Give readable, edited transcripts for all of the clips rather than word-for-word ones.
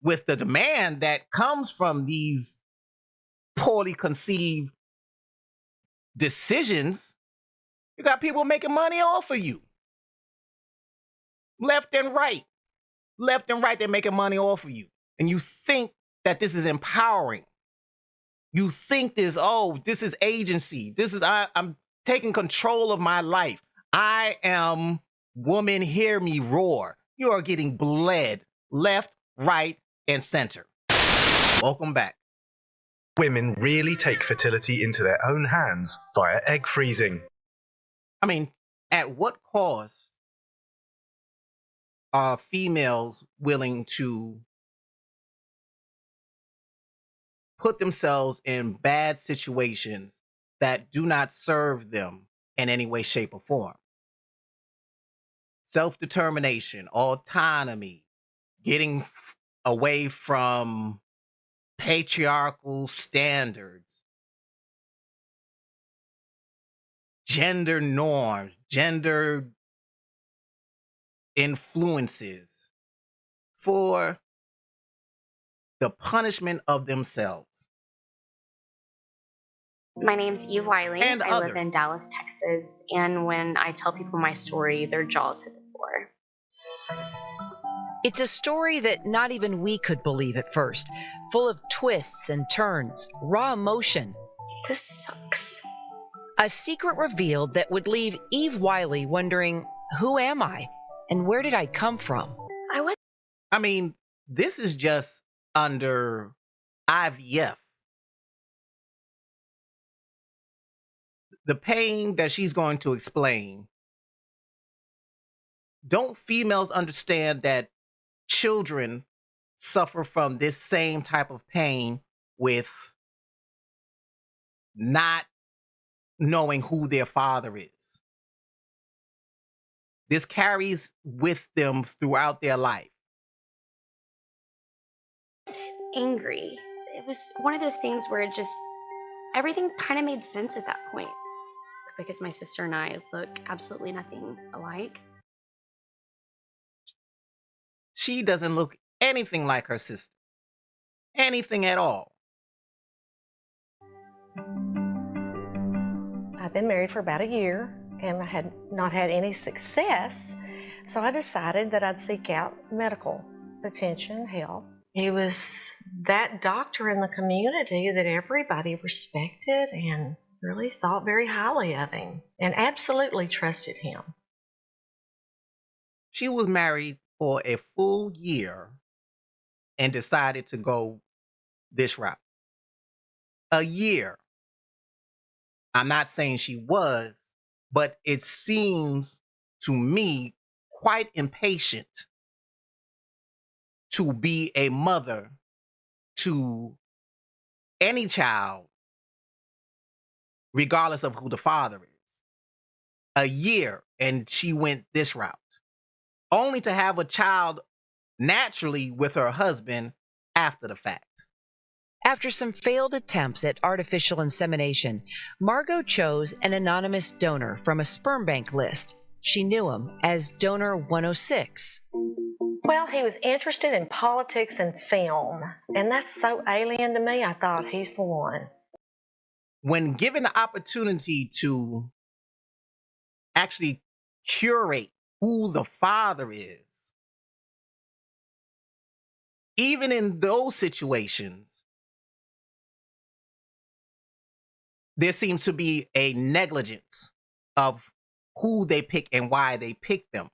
with the demand that comes from these poorly conceived decisions, you got people making money off of you. Left and right. Left and right, they're making money off of you. And you think that this is empowering. You think this is agency. I'm taking control of my life. I am woman, hear me roar. You are getting bled left, right, and center. Welcome back. Women really take fertility into their own hands via egg freezing. I mean, at what cost are females willing to put themselves in bad situations that do not serve them in any way, shape, or form? Self-determination, autonomy, getting away from patriarchal standards, gender norms, gender influences for the punishment of themselves. My name's Eve Wiley. And I live in Dallas, Texas, and when I tell people my story, their jaws hit the floor. It's a story that not even we could believe at first, full of twists and turns, raw emotion. This sucks. A secret revealed that would leave Eve Wiley wondering, who am I and where did I come from? I mean, this is just under IVF. The pain that she's going to explain, don't females understand that children suffer from this same type of pain with not knowing who their father is? This carries with them throughout their life. Angry. It was one of those things where everything kind of made sense at that point. Because my sister and I look absolutely nothing alike. She doesn't look anything like her sister. Anything at all. I've been married for about a year and I had not had any success, so I decided that I'd seek out medical attention, help. He was that doctor in the community that everybody respected and really thought very highly of him and absolutely trusted him. She was married for a full year and decided to go this route. A year. I'm not saying she was, but it seems to me quite impatient to be a mother to any child, regardless of who the father is. A year, and she went this route, only to have a child naturally with her husband after the fact. After some failed attempts at artificial insemination, Margot chose an anonymous donor from a sperm bank list. She knew him as Donor 106. Well, he was interested in politics and film, and that's so alien to me, I thought he's the one. When given the opportunity to actually curate who the father is, even in those situations, there seems to be a negligence of who they pick and why they pick them.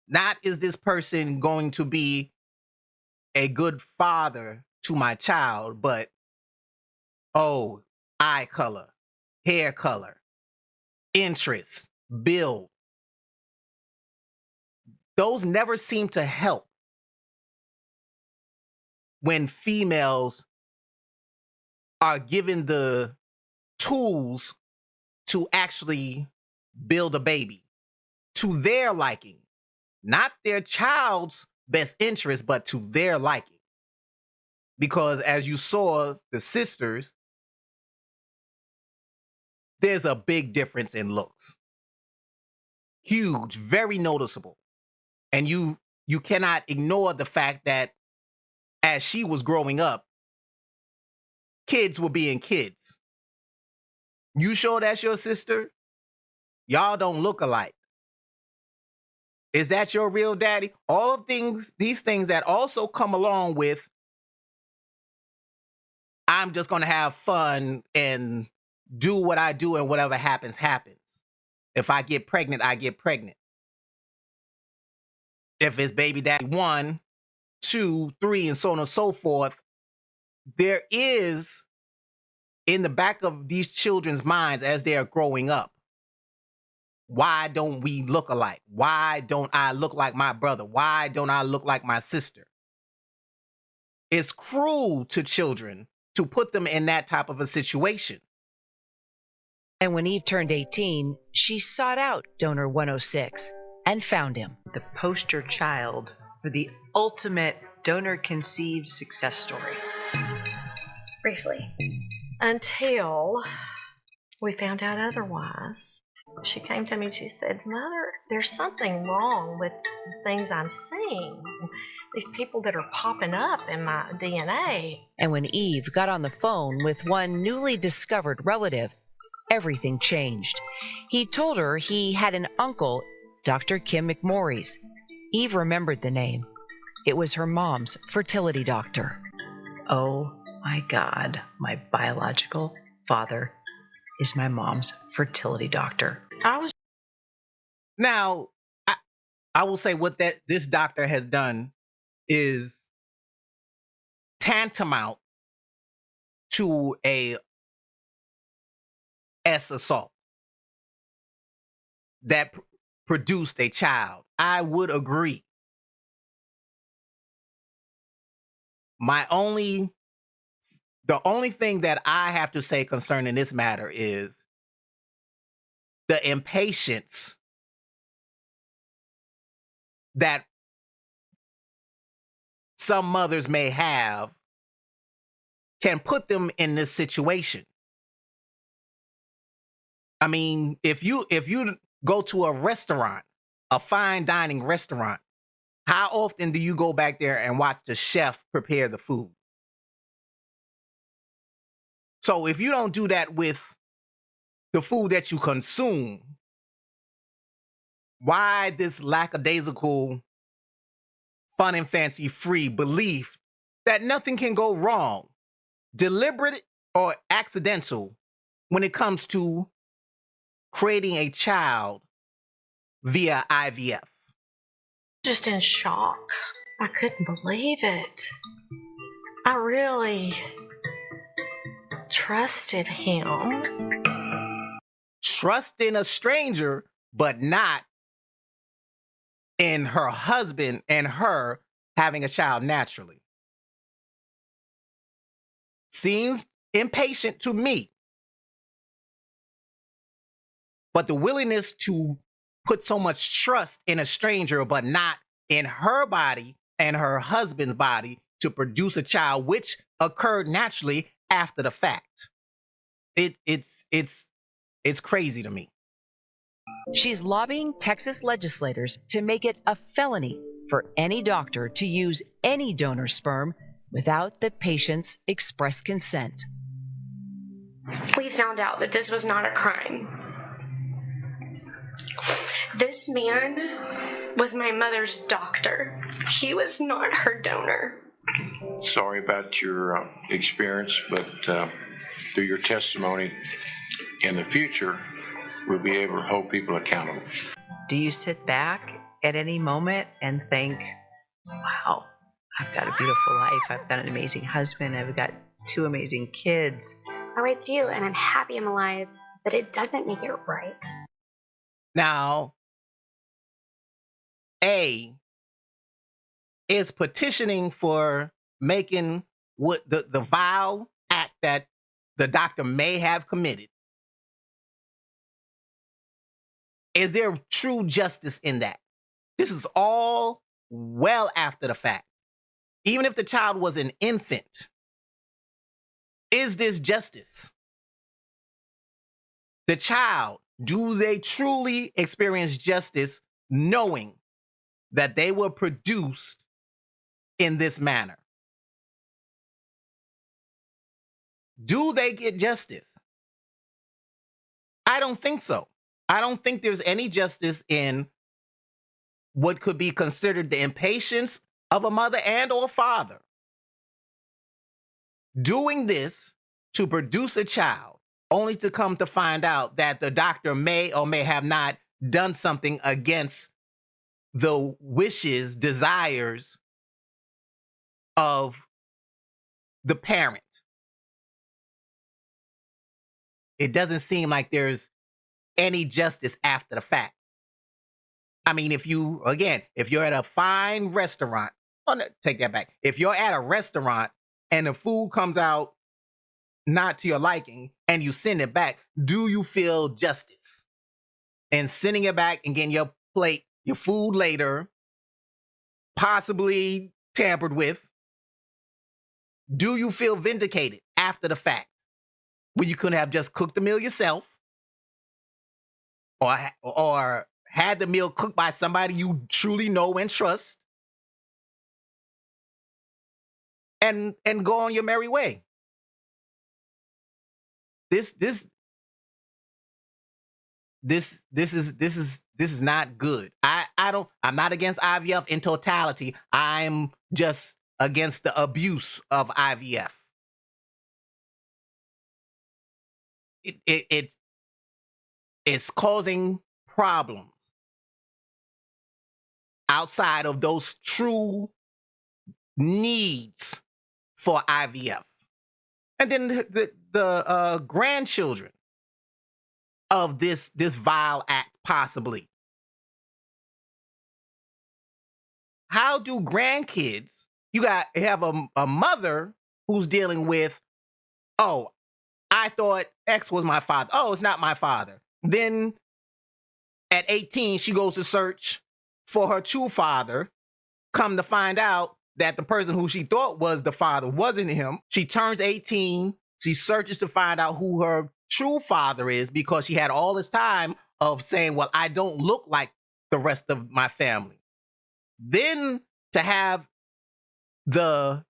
Not is this person going to be a good father to my child, but eye color, hair color, interest, build. Those never seem to help when females are given the tools to actually build a baby to their liking, not their child's best interest, but to their liking. Because as you saw the sisters, there's a big difference in looks. Huge, very noticeable. And you you cannot ignore the fact that as she was growing up, kids were being kids. You sure that's your sister? Y'all don't look alike. Is that your real daddy? All of these things that also come along with, I'm just going to have fun and do what I do, and whatever happens, happens. If I get pregnant, I get pregnant. If it's baby daddy 1, 2, 3, and so on and so forth, there is in the back of these children's minds as they are growing up, why don't we look alike? Why don't I look like my brother? Why don't I look like my sister? It's cruel to children to put them in that type of a situation. And when Eve turned 18, she sought out donor 106 and found him. The poster child for the ultimate donor-conceived success story. Briefly. Until we found out otherwise. She came to me and she said, Mother, there's something wrong with the things I'm seeing. These people that are popping up in my DNA. And when Eve got on the phone with one newly discovered relative, everything changed. He told her he had an uncle, Dr. Kim McMorris. Eve remembered the name. It was her mom's fertility doctor. Oh my God, my biological father is my mom's fertility doctor. Now, I will say what this doctor has done is tantamount to a assault that produced a child. I would agree. The only thing that I have to say concerning this matter is the impatience that some mothers may have can put them in this situation. I mean, if you go to a restaurant, a fine dining restaurant, how often do you go back there and watch the chef prepare the food? So if you don't do that with the food that you consume, why this lackadaisical, fun and fancy free belief that nothing can go wrong, deliberate or accidental, when it comes to creating a child via IVF? Just in shock. I couldn't believe it. I really trusted him. Trust in a stranger, but not in her husband and her having a child naturally. Seems impatient to me. But the willingness to put so much trust in a stranger, but not in her body and her husband's body to produce a child, which occurred naturally after the fact. It's crazy to me. She's lobbying Texas legislators to make it a felony for any doctor to use any donor sperm without the patient's express consent. We found out that this was not a crime. This man was my mother's doctor. He was not her donor. Sorry about your experience, but through your testimony in the future, we'll be able to hold people accountable. Do you sit back at any moment and think, wow, I've got a beautiful life. I've got an amazing husband. I've got 2 amazing kids. Oh, I do, and I'm happy I'm alive, but it doesn't make it right. Now, A is petitioning for making what the vile act that the doctor may have committed. Is there true justice in that? This is all well after the fact. Even if the child was an infant, is this justice? The child, do they truly experience justice knowing that they were produced in this manner. Do they get justice? I don't think so. I don't think there's any justice in what could be considered the impatience of a mother and or father doing this to produce a child, only to come to find out that the doctor may or may have not done something against the wishes, desires of the parent. It doesn't seem like there's any justice after the fact. I mean, if you're at a fine restaurant, oh, no, take that back. If you're at a restaurant and the food comes out not to your liking and you send it back, do you feel justice? And sending it back and getting your plate, your food later, possibly tampered with, do you feel vindicated after the fact? When you couldn't have just cooked the meal yourself or had the meal cooked by somebody you truly know and trust and go on your merry way. This is not good. I'm not against IVF in totality. I'm just against the abuse of IVF. It's causing problems outside of those true needs for IVF. And then the grandchildren of this vile act, possibly. How do grandkids, you have a mother who's dealing with, oh, I thought X was my father. Oh, it's not my father. Then at 18, she goes to search for her true father. Come to find out that the person who she thought was the father wasn't him. She turns 18. She searches to find out who her true father is because she had all this time of saying, well, I don't look like the rest of my family. Then to have the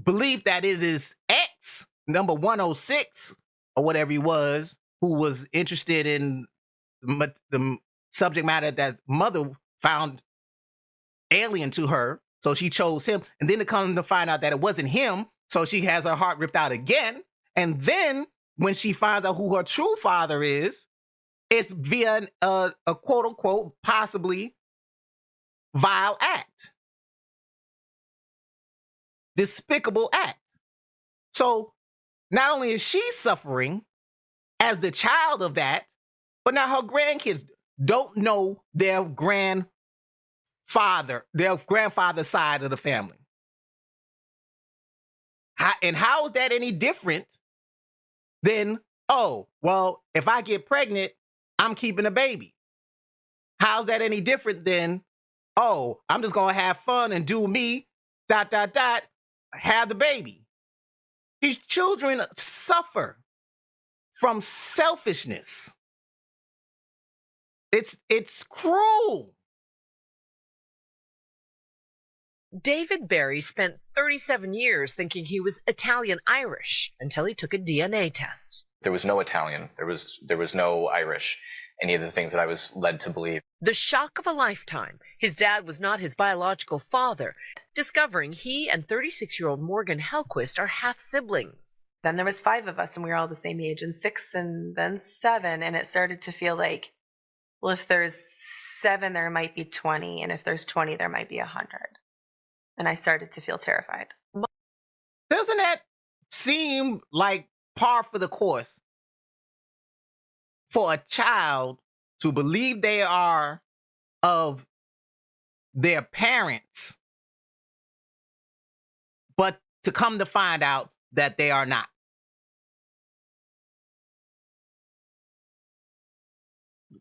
belief that it is X, number 106, or whatever he was, who was interested in the subject matter that mother found alien to her, so she chose him. And then to come to find out that it wasn't him, so she has her heart ripped out again. And then when she finds out who her true father is, it's via a quote-unquote possibly vile act. Despicable act. So not only is she suffering as the child of that, but now her grandkids don't know their grandfather's side of the family. How is that any different than, oh, well, if I get pregnant, I'm keeping a baby? How's that any different than, oh, I'm just going to have fun and do me, ... have the baby? These children suffer from selfishness. It's cruel. David Barry spent 37 years thinking he was Italian-Irish until he took a DNA test. There was no Italian. There was no Irish. Any of the things that I was led to believe. The shock of a lifetime. His dad was not his biological father, discovering he and 36-year-old Morgan Hellquist are half-siblings. Then there was 5 of us, and we were all the same age, and 6 and then 7, and it started to feel like, well, if there's 7, there might be 20, and if there's 20, there might be 100. And I started to feel terrified. Doesn't that seem like par for the course for a child to believe they are of their parents, but to come to find out that they are not?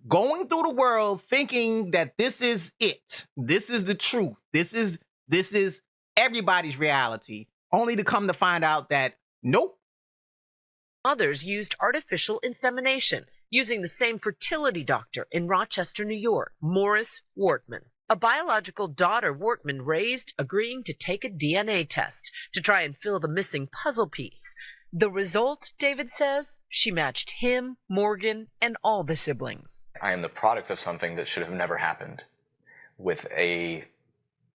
Going through the world thinking that this is it, this is the truth, this is everybody's reality, only to come to find out that nope. Others used artificial insemination, using the same fertility doctor in Rochester, New York, Morris Wortman. A biological daughter Wortman raised, agreeing to take a DNA test to try and fill the missing puzzle piece. The result, David says, she matched him, Morgan, and all the siblings. I am the product of something that should have never happened, with an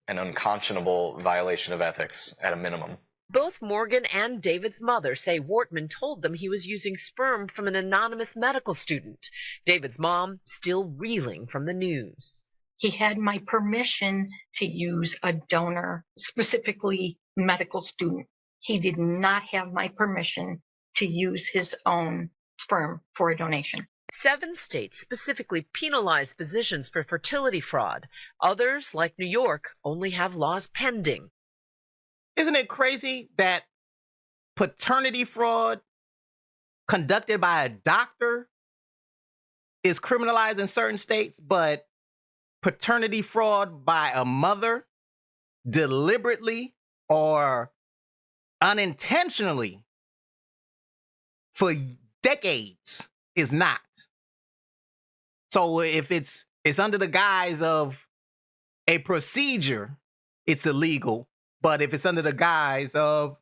unconscionable violation of ethics at a minimum. Both Morgan and David's mother say Wortman told them he was using sperm from an anonymous medical student. David's mom still reeling from the news. He had my permission to use a donor, specifically medical student. He did not have my permission to use his own sperm for a donation. 7 states specifically penalize physicians for fertility fraud. Others, like New York, only have laws pending. Isn't it crazy that paternity fraud conducted by a doctor is criminalized in certain states, but paternity fraud by a mother deliberately or unintentionally for decades is not? So if it's under the guise of a procedure, it's illegal. But if it's under the guise of,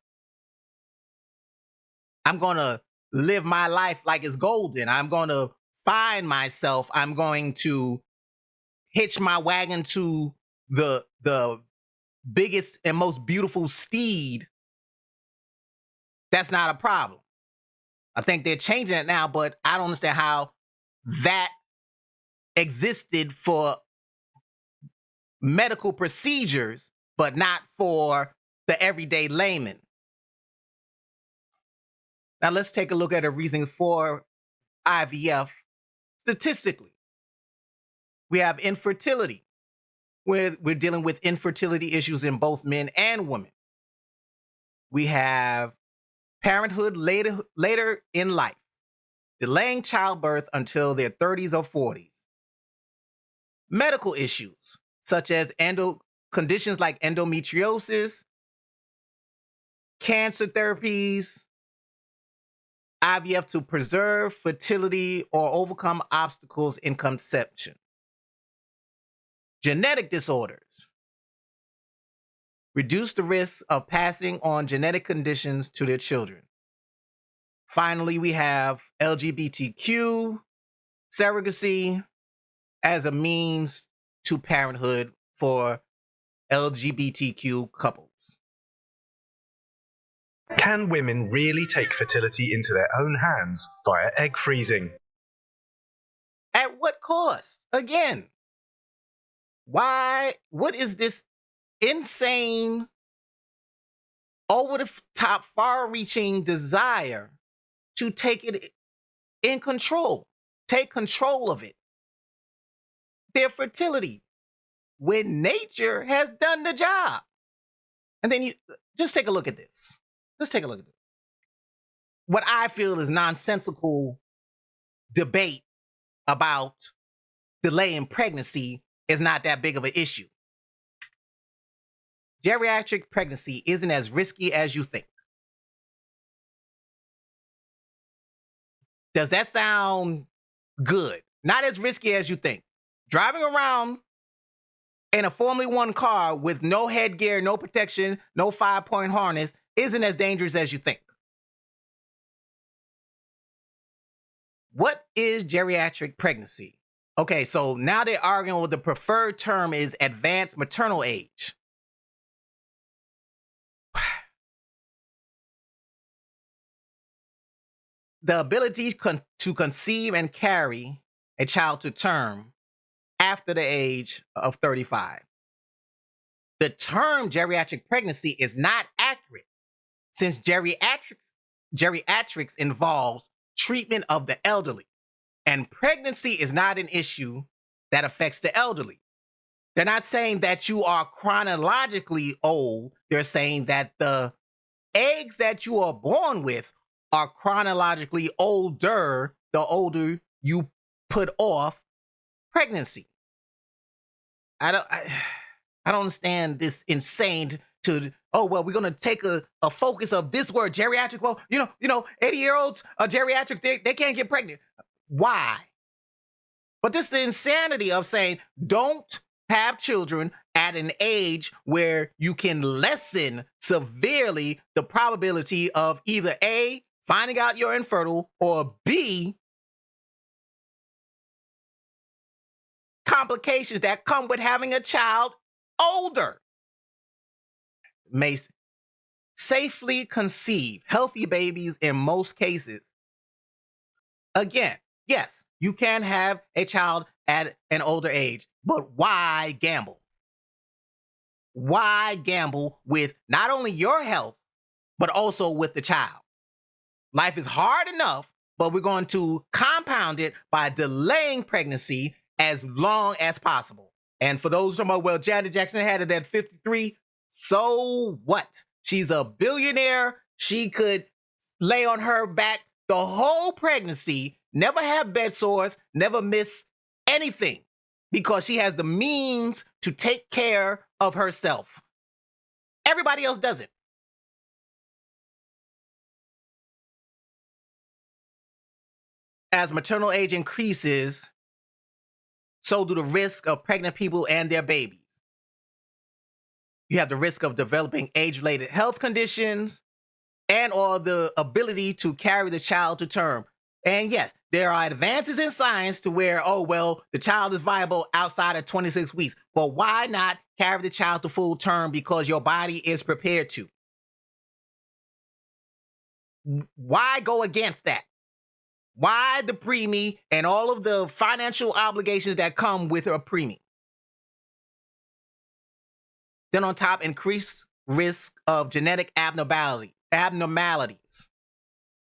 I'm going to live my life like it's golden, I'm going to find myself, I'm going to hitch my wagon to the biggest and most beautiful steed, that's not a problem. I think they're changing it now, but I don't understand how that existed for medical procedures, but not for the everyday layman. Now let's take a look at a reason for IVF statistically. We have infertility. We're dealing with infertility issues in both men and women. We have parenthood later in life, delaying childbirth until their 30s or 40s. Medical issues, such as conditions like endometriosis, cancer therapies, IVF to preserve fertility or overcome obstacles in conception. Genetic disorders, reduce the risk of passing on genetic conditions to their children. Finally, we have LGBTQ, surrogacy as a means to parenthood for LGBTQ couples. Can women really take fertility into their own hands via egg freezing? At what cost? Again, why? What is this insane, over-the-top, far-reaching desire to take it in control? Take control of it. Their fertility, when nature has done the job. And then you just take a look at this. Let's take a look at this. What I feel is nonsensical debate about delaying pregnancy is not that big of an issue. Geriatric pregnancy isn't as risky as you think. Does that sound good? Not as risky as you think. Driving around in a Formula One car with no headgear, no protection, no 5-point harness isn't as dangerous as you think. What is geriatric pregnancy? Okay, so now they're arguing what the preferred term is advanced maternal age. The ability to conceive and carry a child to term after the age of 35. The term geriatric pregnancy is not accurate since geriatrics involves treatment of the elderly, and pregnancy is not an issue that affects the elderly. They're not saying that you are chronologically old. They're saying that the eggs that you are born with are chronologically older the older you put off pregnancy. I don't understand this insane to, oh, well, we're going to take a focus of this word, geriatric. Well, 80-year-olds are geriatric. They can't get pregnant. Why? But this is the insanity of saying, don't have children at an age where you can lessen severely the probability of either A, finding out you're infertile, or B, complications that come with having a child older. May safely conceive healthy babies in most cases. Again, yes, you can have a child at an older age, but why gamble? Why gamble with not only your health, but also with the child? Life is hard enough, but we're going to compound it by delaying pregnancy as long as possible. And for those who know, well, Janet Jackson had it at 53. So what? She's a billionaire. She could lay on her back the whole pregnancy, never have bed sores, never miss anything, because she has the means to take care of herself. Everybody else doesn't. As maternal age increases, so do the risk of pregnant people and their babies. You have the risk of developing age-related health conditions and or the ability to carry the child to term. And yes, there are advances in science to where, oh, well, the child is viable outside of 26 weeks. But why not carry the child to full term? Because your body is prepared to. Why go against that? Why the preemie and all of the financial obligations that come with a preemie? Then on top, increased risk of genetic abnormalities.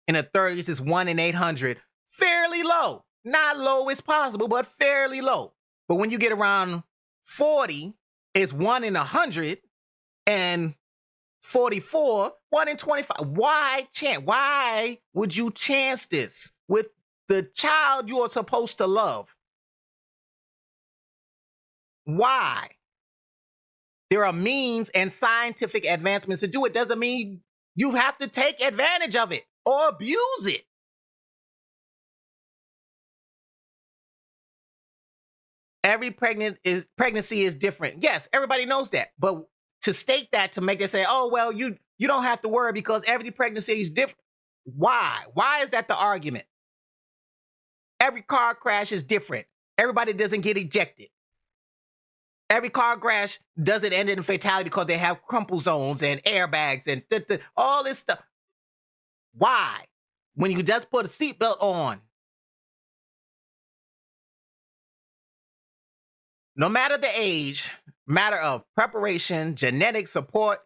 In the 30s, it's 1 in 800. Fairly low. Not low as possible, but fairly low. But when you get around 40, it's 1 in 100. And 44, 1 in 25. Why would you chance this with the child you are supposed to love? Why? There are means and scientific advancements to do it. Doesn't mean you have to take advantage of it or abuse it. Every pregnancy is different. Yes, everybody knows that. But to state that, to make it say, oh, well, you don't have to worry because every pregnancy is different. Why? Why is that the argument? Every car crash is different. Everybody doesn't get ejected. Every car crash doesn't end in fatality because they have crumple zones and airbags and all this stuff. Why? When you just put a seatbelt on. No matter the age, matter of preparation, genetic support,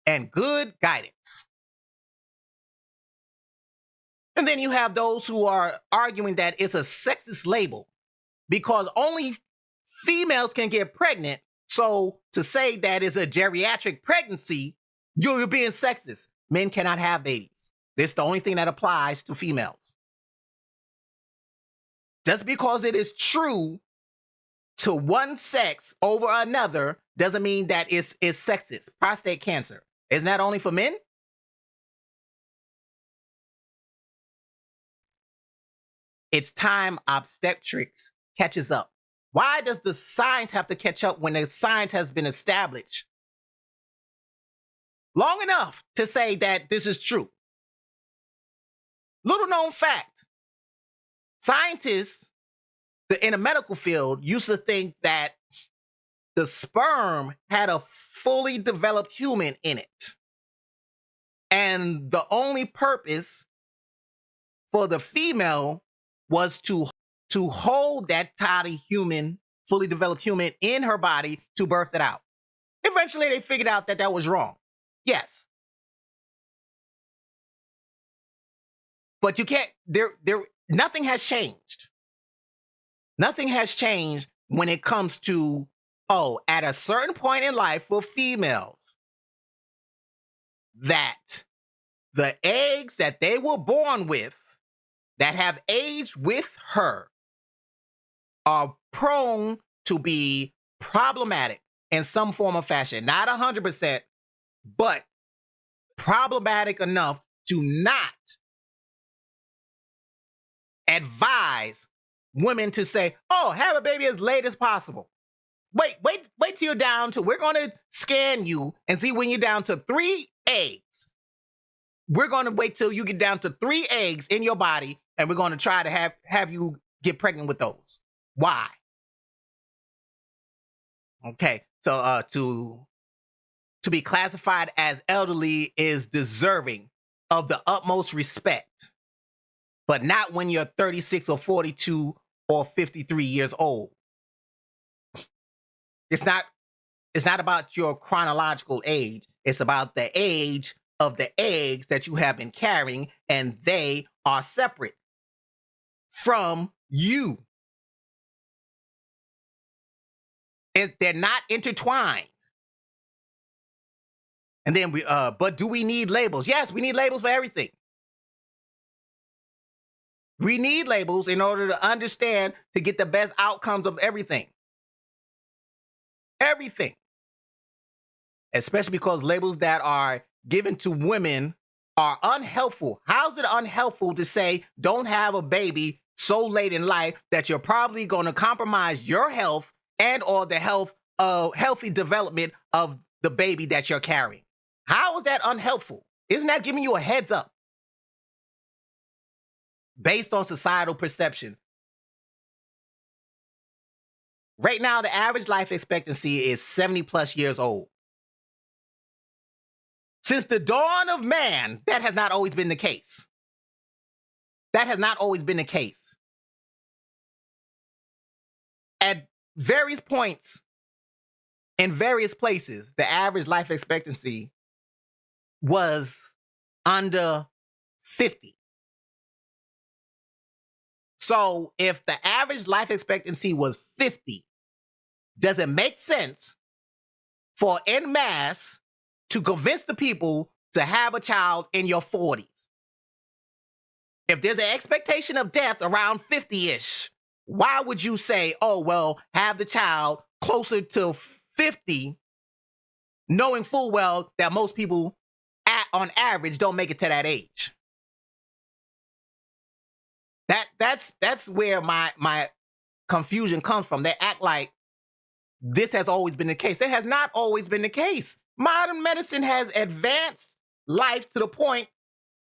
and good guidance. And then you have those who are arguing that it's a sexist label because only females can get pregnant. So to say that it's a geriatric pregnancy, you're being sexist. Men cannot have babies. This is the only thing that applies to females. Just because it is true to one sex over another doesn't mean that it's sexist. Prostate cancer, isn't that only for men? It's time obstetrics catches up. Why does the science have to catch up when the science has been established long enough to say that this is true? Little known fact, scientists in the medical field used to think that the sperm had a fully developed human in it. And the only purpose for the female was to hold that tiny human, fully developed human in her body to birth it out. Eventually, they figured out that that was wrong. Yes. But you can't, nothing has changed. Nothing has changed when it comes to, at a certain point in life for females, that the eggs that they were born with that have aged with her are prone to be problematic in some form or fashion. Not 100%, but problematic enough to not advise women to say, have a baby as late as possible. wait till you're down to, we're going to scan you and see when you're down to 3 eggs. We're going to wait till you get down to 3 eggs in your body, and we're going to try to have you get pregnant with those. Why? Okay, so to be classified as elderly is deserving of the utmost respect, but not when you're 36 or 42 or 53 years old. It's not about your chronological age. It's about the age of the eggs that you have been carrying, and they are separate from you. They're not intertwined. And then but do we need labels? Yes, we need labels for everything. We need labels in order to understand, to get the best outcomes of everything. Everything. Especially because labels that are given to women are unhelpful. How's it unhelpful to say don't have a baby so late in life that you're probably going to compromise your health and or the healthy development of the baby that you're carrying? How is that unhelpful? Isn't that giving you a heads up? Based on societal perception. Right now, the average life expectancy is 70 plus years old. Since the dawn of man, that has not always been the case. That has not always been the case. At various points, in various places, the average life expectancy was under 50. So if the average life expectancy was 50, does it make sense for en masse to convince the people to have a child in your 40s? If there's an expectation of death around 50-ish, why would you say, oh, well, have the child closer to 50, knowing full well that most people on average don't make it to that age? That's where my confusion comes from. They act like this has always been the case. That has not always been the case. Modern medicine has advanced life to the point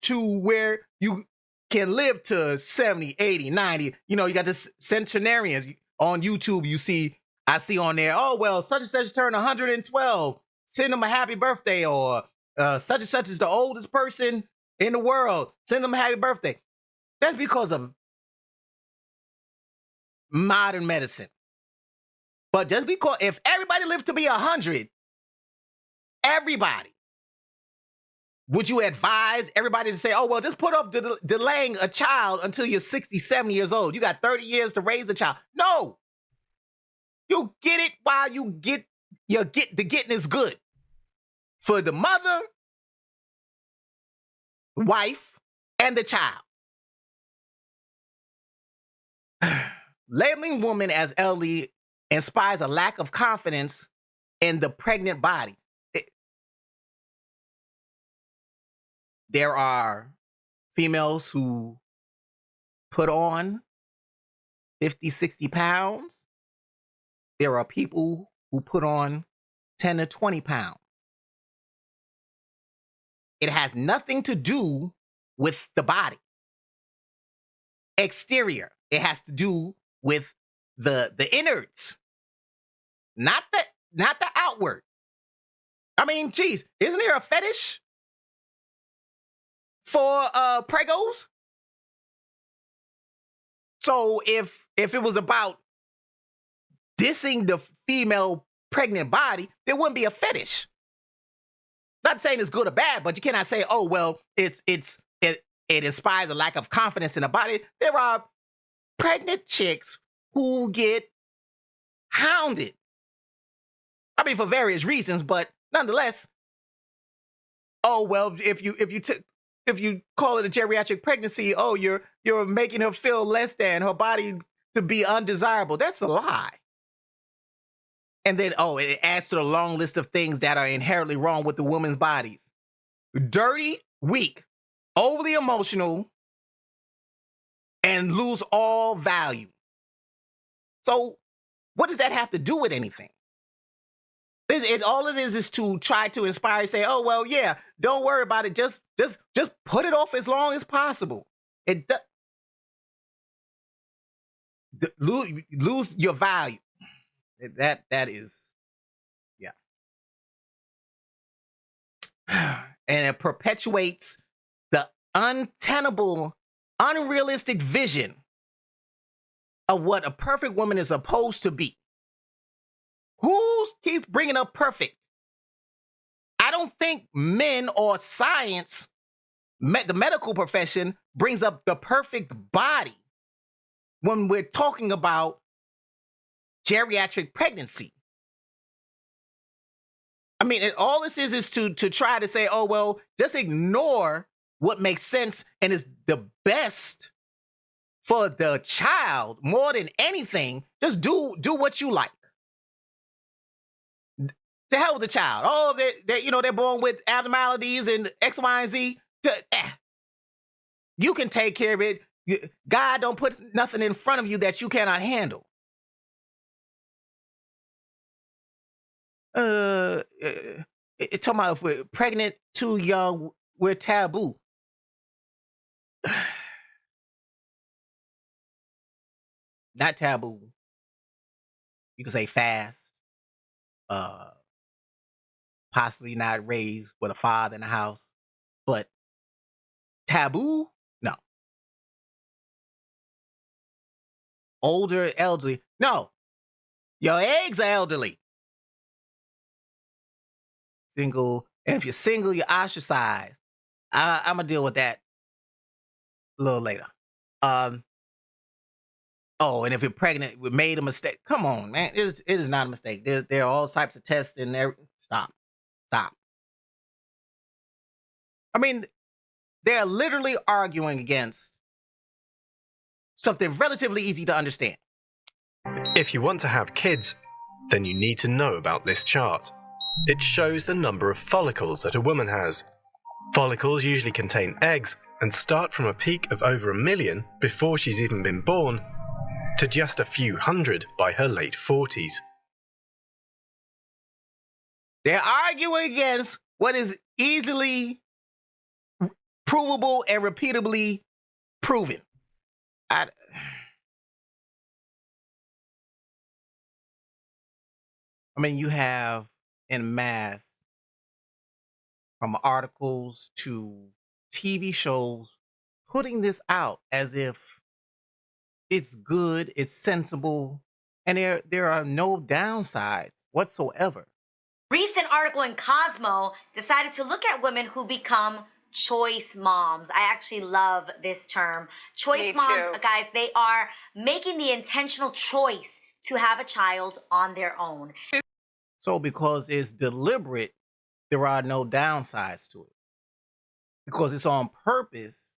to where you can live to 70, 80, 90. You know, you got the centenarians on YouTube. I see on there, oh, well, such and such turned 112. Send them a happy birthday. Or such and such is the oldest person in the world. Send them a happy birthday. That's because of modern medicine. But just because, if everybody lived to be 100, everybody, would you advise everybody to say, oh, well, just put off delaying a child until you're 60, 70 years old? You got 30 years to raise a child. No. You get it while the getting is good. For the mother, wife, and the child. Labeling women as elderly inspires a lack of confidence in the pregnant body. There are females who put on 50, 60 pounds. There are people who put on 10 to 20 pounds. It has nothing to do with the body. Exterior. It has to do with the innards, not the outward. I mean, geez, isn't there a fetish for pregos? So if it was about dissing the female pregnant body, there wouldn't be a fetish. Not saying it's good or bad, but you cannot say, oh, well, it inspires a lack of confidence in the body. There are pregnant chicks who get hounded. I mean, for various reasons, but nonetheless, oh, well, if you call it a geriatric pregnancy, oh, you're making her feel less than, her body to be undesirable. That's a lie. And then, oh, it adds to the long list of things that are inherently wrong with the women's bodies. Dirty, weak, overly emotional, and lose all value. So what does that have to do with anything? All it is to try to inspire, say, oh, well, yeah, don't worry about it. Just put it off as long as possible. Lose your value. That is, yeah. And it perpetuates the untenable, unrealistic vision of what a perfect woman is supposed to be. Who keeps bringing up perfect? I don't think men or science, the medical profession, brings up the perfect body when we're talking about geriatric pregnancy. I mean, all this is to try to say, oh, well, just ignore what makes sense and is the best for the child more than anything. Just do what you like. To hell with the child. Oh, they're born with abnormalities and X, Y, and Z. You can take care of it. God don't put nothing in front of you that you cannot handle. It's talking about if we're pregnant, too young, we're taboo. Not taboo. You can say fast. Possibly not raised with a father in the house, but taboo? No. Older, elderly? No. Your eggs are elderly. Single, and if you're single, you're ostracized. I'm gonna deal with that a little later. Oh, and if you're pregnant, we made a mistake. Come on, man. It is not a mistake. There are all types of tests and everything. Stop. I mean, they're literally arguing against something relatively easy to understand. If you want to have kids, then you need to know about this chart. It shows the number of follicles that a woman has. Follicles usually contain eggs and start from a peak of over 1 million before she's even been born to just a few hundred by her late 40s. They're arguing against what is easily provable and repeatably proven. I mean, you have in mass, from articles to TV shows, putting this out as if it's good, it's sensible, and there are no downsides whatsoever. Recent article in Cosmo decided to look at women who become choice moms. I actually love this term. Choice moms, guys, they are making the intentional choice to have a child on their own. So because it's deliberate, there are no downsides to it. Because it's on purpose,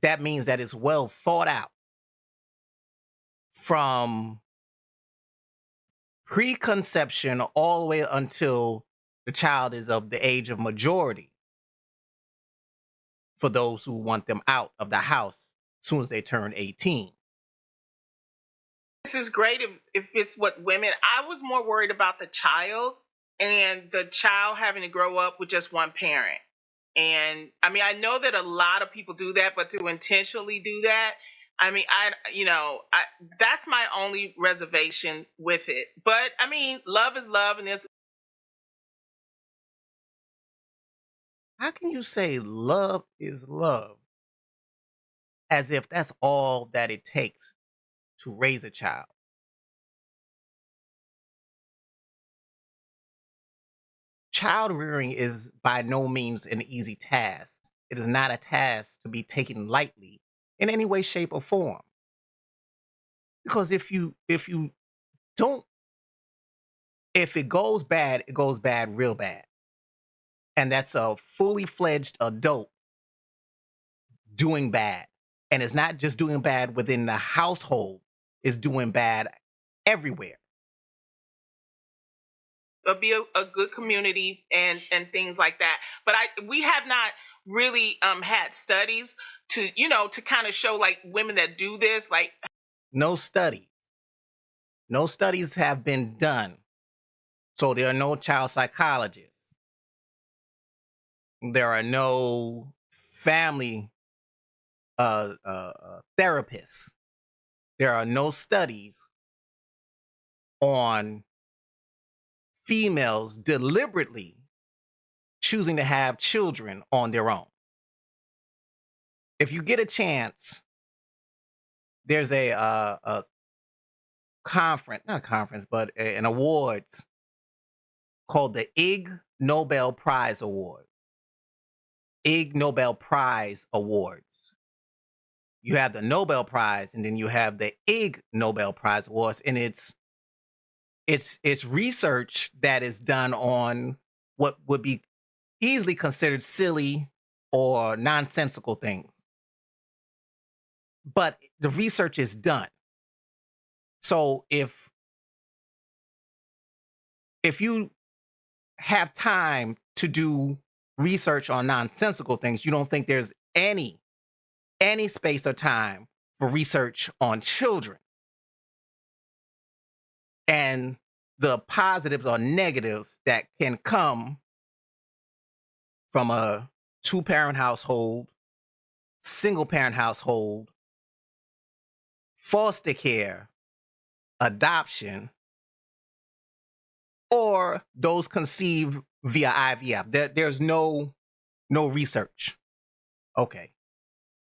that means that it's well thought out. From preconception all the way until the child is of the age of majority, for those who want them out of the house as soon as they turn 18. This is great if it's what women, I was more worried about the child and the child having to grow up with just one parent. And I mean, I know that a lot of people do that, but to intentionally do that, I mean, that's my only reservation with it. But I mean, love is love, and it's. How can you say love is love as if that's all that it takes to raise a child? Child rearing is by no means an easy task. It is not a task to be taken lightly in any way, shape, or form. Because if it goes bad, it goes bad real bad. And that's a fully fledged adult doing bad. And it's not just doing bad within the household, it's doing bad everywhere. It'll be a good community and things like that. But we have not really had studies to kind of show like women that do this, like no studies have been done So there are no child psychologists. There are no family therapists. There are no studies on females deliberately choosing to have children on their own. If you get a chance, there's a conference, not a conference, but an awards called the Ig Nobel Prize Award. Ig Nobel Prize Awards. You have the Nobel Prize, and then you have the Ig Nobel Prize Awards, and it's research that is done on what would be easily considered silly or nonsensical things. But the research is done. So if you have time to do research on nonsensical things, you don't think there's any space or time for research on children and the positives or negatives that can come from a 2-parent household, single-parent household, foster care, adoption, or those conceived via IVF. There's no research. Okay.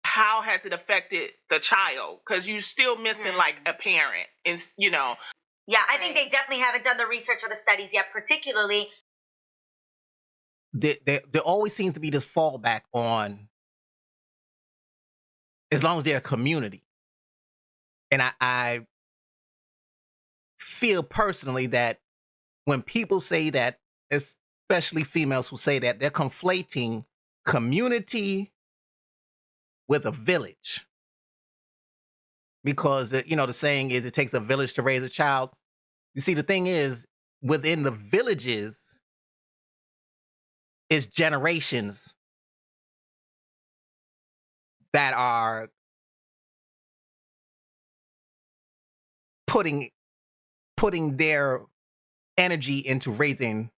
How has it affected the child? Because you're still missing like a parent, and Yeah, I think they definitely haven't done the research or the studies yet, particularly. There always seems to be this fallback on, as long as they're a community. And I feel personally that when people say that, especially females who say that, they're conflating community with a village. Because, the saying is it takes a village to raise a child. You see, the thing is, within the villages, is generations that are putting their energy into raising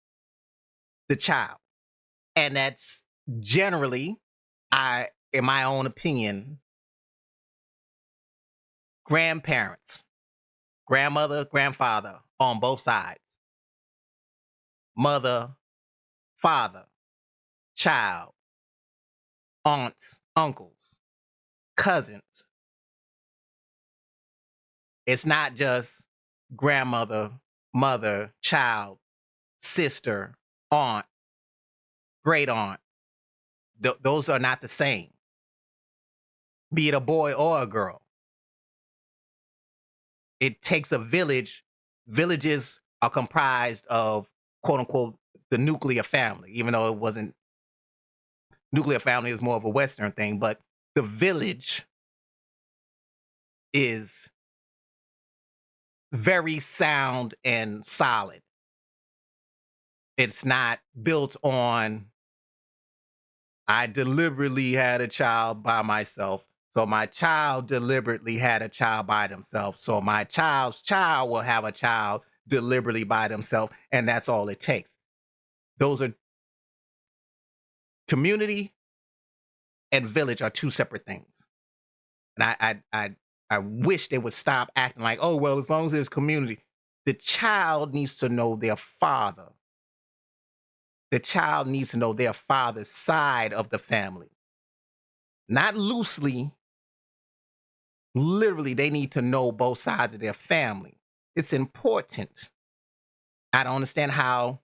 the child. And that's generally, in my own opinion, grandparents, grandmother, grandfather on both sides, mother, father, child, aunts, uncles, cousins. It's not just grandmother, mother, child, sister, aunt, great aunt. Those are not the same, be it a boy or a girl. It takes a village. Villages are comprised of, quote unquote, the nuclear family, even though it wasn't. Nuclear family is more of a Western thing, but the village is very sound and solid. It's not built on, I deliberately had a child by myself, so my child deliberately had a child by themselves, so my child's child will have a child deliberately by themselves, and that's all it takes. Those are community and village are two separate things. And I wish they would stop acting like, oh, well, as long as there's community. The child needs to know their father. The child needs to know their father's side of the family. Not loosely. Literally, they need to know both sides of their family. It's important. I don't understand how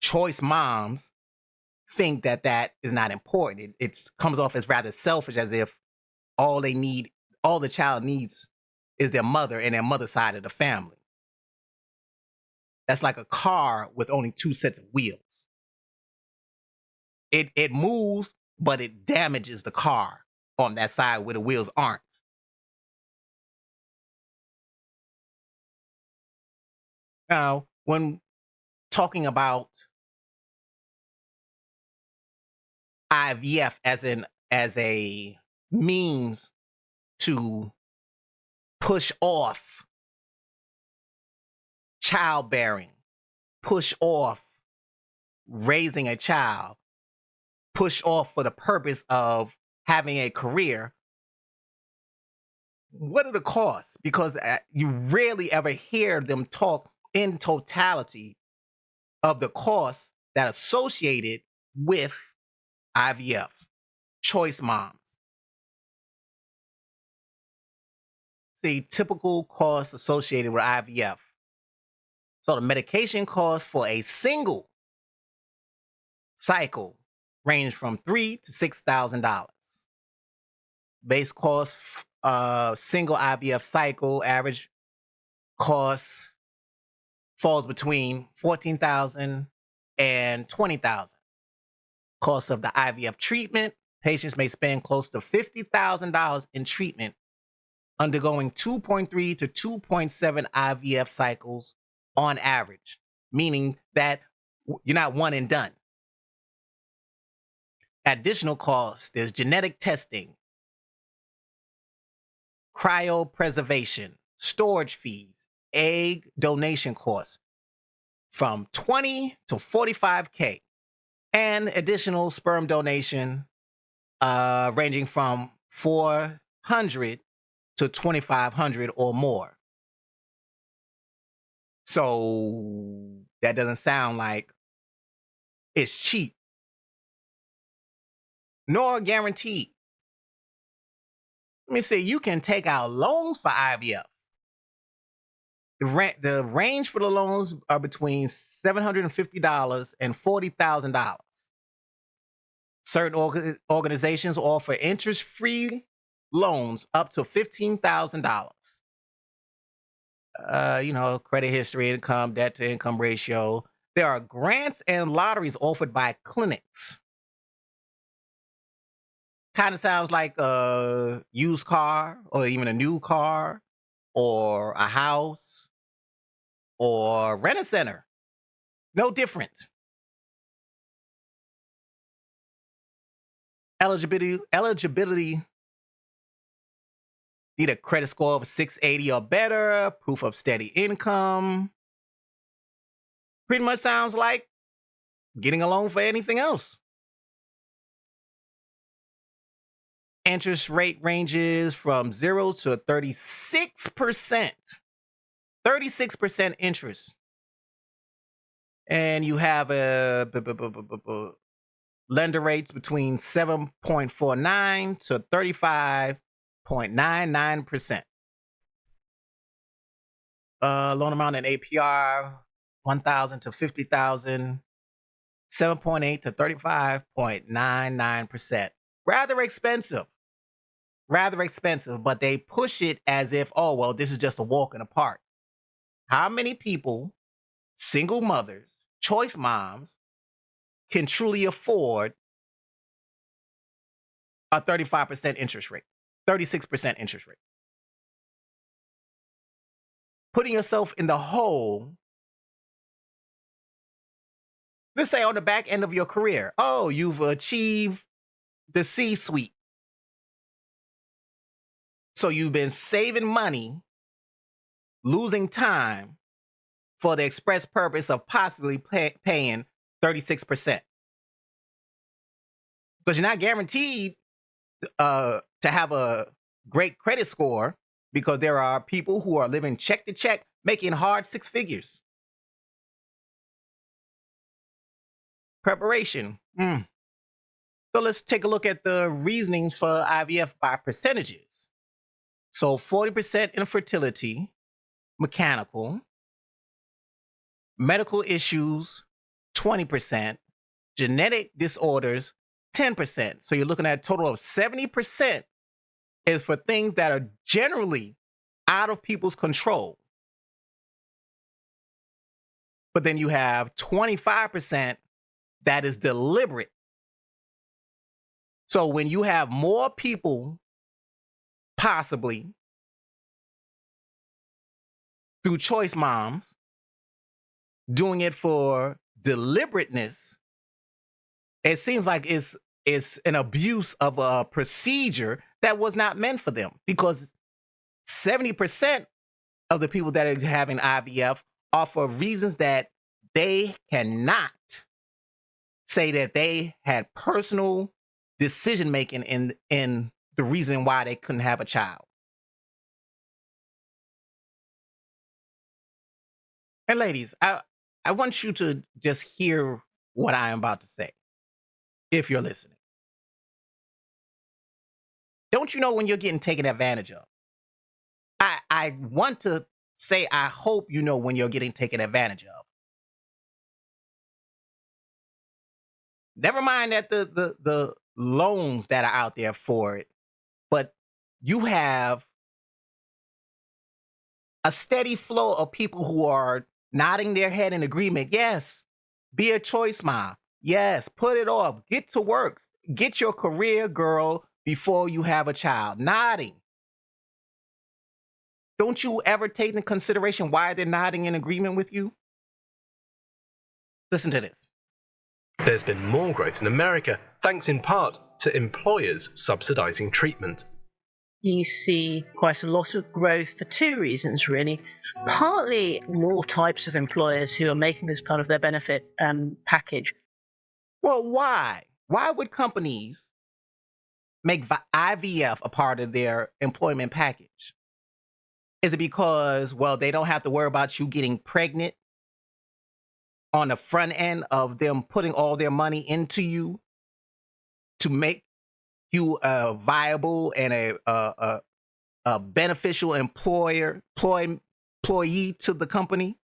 choice moms think that is not important. It comes off as rather selfish, as if all the child needs is their mother and their mother's side of the family. That's like a car with only 2 sets of wheels. It moves, but it damages the car on that side where the wheels aren't. Now, when talking about IVF as a means to push off childbearing, push off raising a child, push off for the purpose of having a career, what are the costs? Because you rarely ever hear them talk in totality of the costs that are associated with IVF, choice moms. See, typical costs associated with IVF. So the medication costs for a single cycle range from $3,000 to $6,000. Base cost, single IVF cycle, average cost falls between $14,000 and $20,000. Cost of the IVF treatment, patients may spend close to $50,000 in treatment, undergoing 2.3 to 2.7 IVF cycles on average, meaning that you're not one and done. Additional costs, there's genetic testing, cryopreservation, storage fees, egg donation costs from $20,000 to $45,000, and additional sperm donation ranging from $400 to $2,500 or more. So that doesn't sound like it's cheap, nor guaranteed. Let me say, you can take out loans for IVF. The range for the loans are between $750 and $40,000. Certain organizations offer interest-free loans up to $15,000. Credit history, income, debt to income ratio. There are grants and lotteries offered by clinics. Kind of sounds like a used car or even a new car or a house or rent a center. No different. Eligibility. Need a credit score of 680 or better, proof of steady income. Pretty much sounds like getting a loan for anything else. Interest rate ranges from 0 to 36%. 36% interest. And you have lender rates between 7.49 to 35.99%. Loan amount and APR, $1,000 to $50,000, 7.8 to 35.99%. Rather expensive, but they push it as if, oh, well, this is just a walk in the park. How many people, single mothers, choice moms, can truly afford a 35% interest rate, 36% interest rate? Putting yourself in the hole, let's say on the back end of your career, oh, you've achieved the C-suite. So you've been saving money, losing time for the express purpose of possibly paying 36%. Because you're not guaranteed to have a great credit score, because there are people who are living check to check, making hard six figures. Preparation. So let's take a look at the reasoning for IVF by percentages. So 40% infertility, mechanical. Medical issues, 20%. Genetic disorders, 10%. So you're looking at a total of 70% is for things that are generally out of people's control. But then you have 25% that is deliberate. So when you have more people, possibly through choice moms, doing it for deliberateness, it seems like it's an abuse of a procedure that was not meant for them, because 70% of the people that are having IVF are for reasons that they cannot say that they had personal decision making in the reason why they couldn't have a child. And ladies, I want you to just hear what I am about to say, if you're listening. Don't you know when you're getting taken advantage of? I want to say I hope you know when you're getting taken advantage of. Never mind that the loans that are out there for it, but you have a steady flow of people who are nodding their head in agreement. Yes, be a choice mom. Yes, put it off. Get to work. Get your career, girl, before you have a child. Nodding. Don't you ever take into consideration why they're nodding in agreement with you? Listen to this. There's been more growth in America, thanks in part to employers subsidizing treatment. You see quite a lot of growth for two reasons, really. Partly more types of employers who are making this part of their benefit package. Well, why? Why would companies make IVF a part of their employment package? Is it because, well, they don't have to worry about you getting pregnant on the front end of them putting all their money into you to make you a viable and a beneficial employee to the company?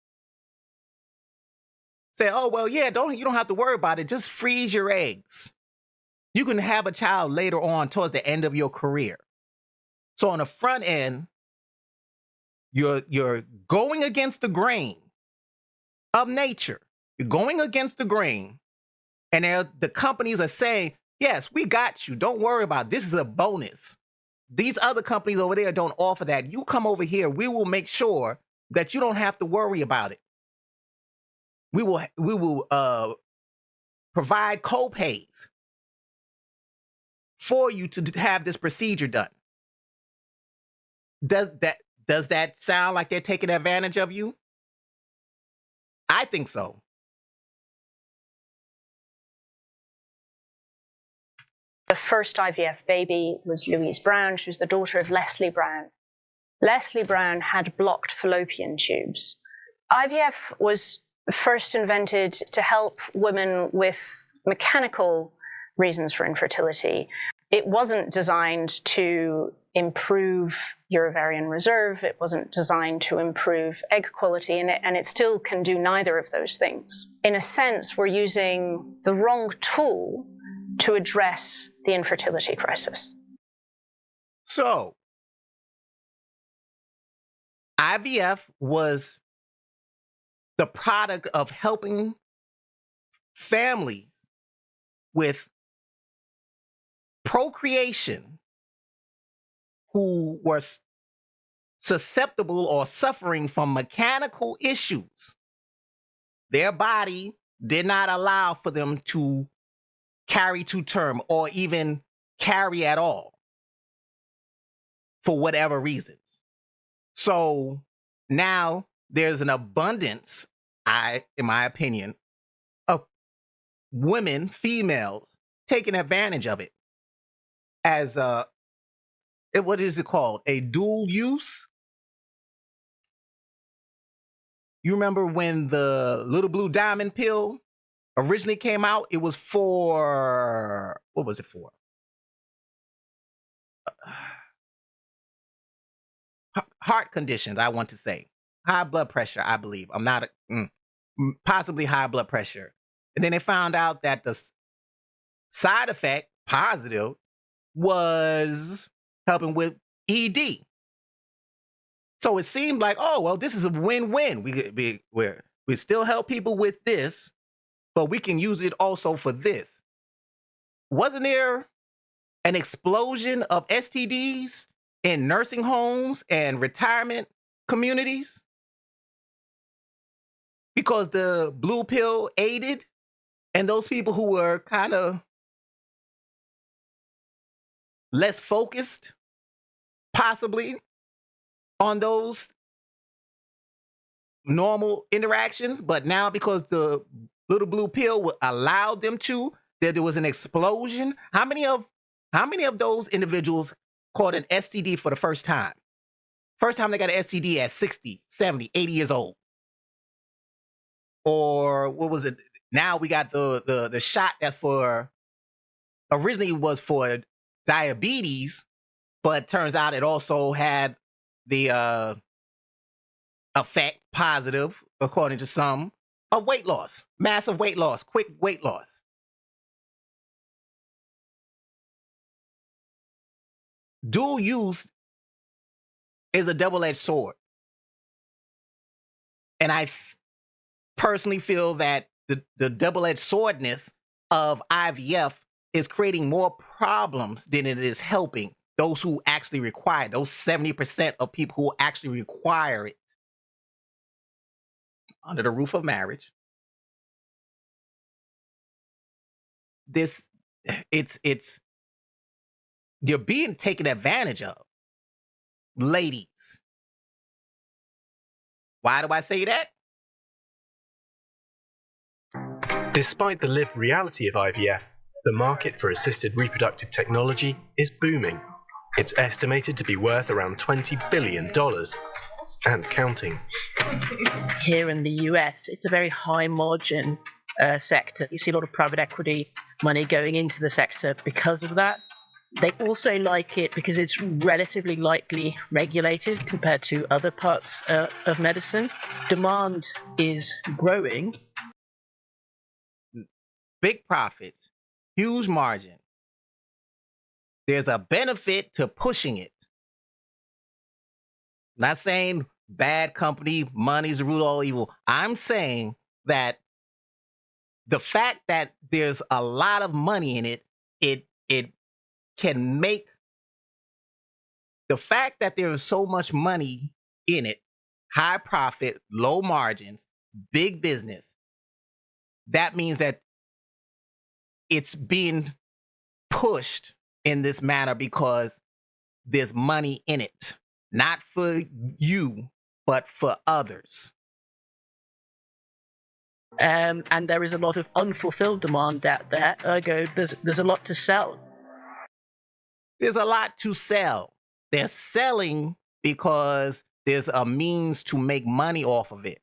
Say, oh, well, yeah, you don't have to worry about it. Just freeze your eggs. You can have a child later on towards the end of your career. So on the front end, you're going against the grain of nature. You're going against the grain. And the companies are saying, yes, we got you. Don't worry about it. This is a bonus. These other companies over there don't offer that. You come over here. We will make sure that you don't have to worry about it. We will provide co-pays for you to have this procedure done. Does that sound like they're taking advantage of you? I think so. The first IVF baby was Louise Brown. She was the daughter of Leslie Brown. Leslie Brown had blocked fallopian tubes. IVF was first invented to help women with mechanical reasons for infertility. It wasn't designed to improve your ovarian reserve. It wasn't designed to improve egg quality, and it still can do neither of those things. In a sense, we're using the wrong tool to address the infertility crisis. So, IVF was the product of helping families with procreation who were susceptible or suffering from mechanical issues. Their body did not allow for them to carry to term or even carry at all for whatever reasons. So now there's an abundance, in my opinion, of women, females, taking advantage of it as what is it called? A dual use? You remember when the little blue diamond pill originally came out? It was for, what was it for? Heart conditions, I want to say. High blood pressure, I believe. I'm not, possibly high blood pressure. And then they found out that the side effect, positive, was helping with ED. So it seemed like, oh, well, this is a win-win. We still help people with this, but we can use it also for this. Wasn't there an explosion of STDs in nursing homes and retirement communities? Because the blue pill aided, and those people who were kind of less focused, possibly, on those normal interactions, but now because the little blue pill allowed them to, that there was an explosion. How many of those individuals caught an STD for the first time? First time they got an STD at 60, 70, 80 years old. Or what was it? Now we got the shot that's for, originally was for diabetes, but turns out it also had the effect, positive, according to some, of weight loss, massive weight loss, quick weight loss. Dual use is a double-edged sword. And I personally feel that the double-edged swordness of IVF is creating more problems than it is helping those who actually require it, those 70% of people who actually require it under the roof of marriage. It's you're being taken advantage of. Ladies. Why do I say that? Despite the lived reality of IVF, the market for assisted reproductive technology is booming. It's estimated to be worth around $20 billion and counting. Here in the US, it's a very high margin sector. You see a lot of private equity money going into the sector because of that. They also like it because it's relatively lightly regulated compared to other parts of medicine. Demand is growing. Big profits, huge margin. There's a benefit to pushing it. Not saying bad company, money's the root of all evil. I'm saying that the fact that there's a lot of money in it, it can make the fact that there is so much money in it, high profit, low margins, big business, that means that it's being pushed in this manner because there's money in it. Not for you, but for others. And there is a lot of unfulfilled demand out there. Ergo, there's a lot to sell. There's a lot to sell. They're selling because there's a means to make money off of it.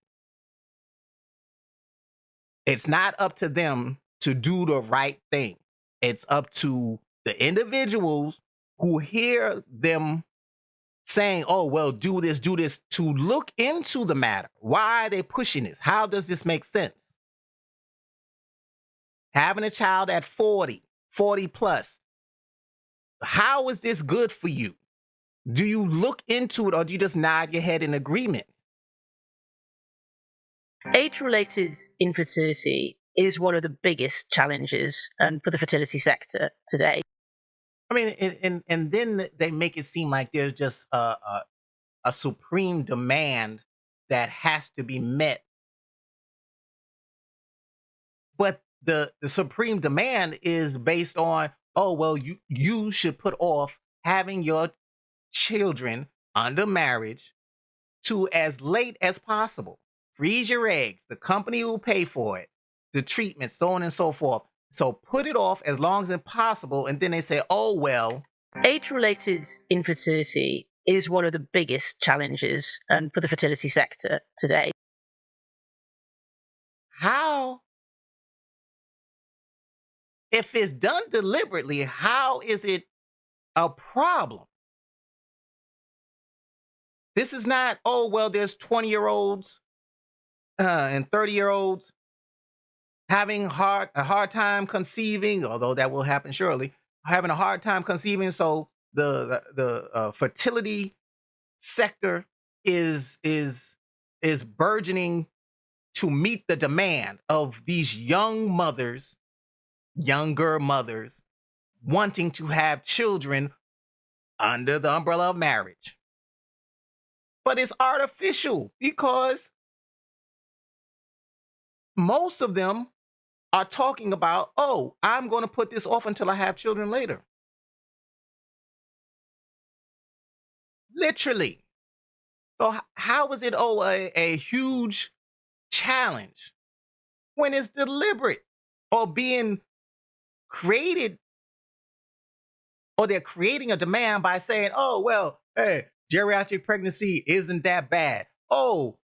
It's not up to them to do the right thing. It's up to the individuals who hear them saying, oh, well, do this, to look into the matter. Why are they pushing this? How does this make sense? Having a child at 40 plus, how is this good for you? Do you look into it or do you just nod your head in agreement? Age-related infertility is one of the biggest challenges for the fertility sector today. I mean, and then they make it seem like there's just a supreme demand that has to be met. But the supreme demand is based on, oh, well, you should put off having your children under marriage to as late as possible. Freeze your eggs. The company will pay for it. The treatment, so on and so forth. So put it off as long as possible, and then they say, oh, well. Age-related infertility is one of the biggest challenges for the fertility sector today. How? If it's done deliberately, how is it a problem? This is not, oh, well, there's 20-year-olds and 30-year-olds having a hard time conceiving, although that will happen surely, having a hard time conceiving. So the fertility sector is burgeoning to meet the demand of these younger mothers wanting to have children under the umbrella of marriage. But it's artificial because most of them are talking about, oh, I'm going to put this off until I have children later. Literally. So how is it a huge challenge when it's deliberate or being created, or they're creating a demand by saying, oh, well, hey, geriatric pregnancy isn't that bad. Oh,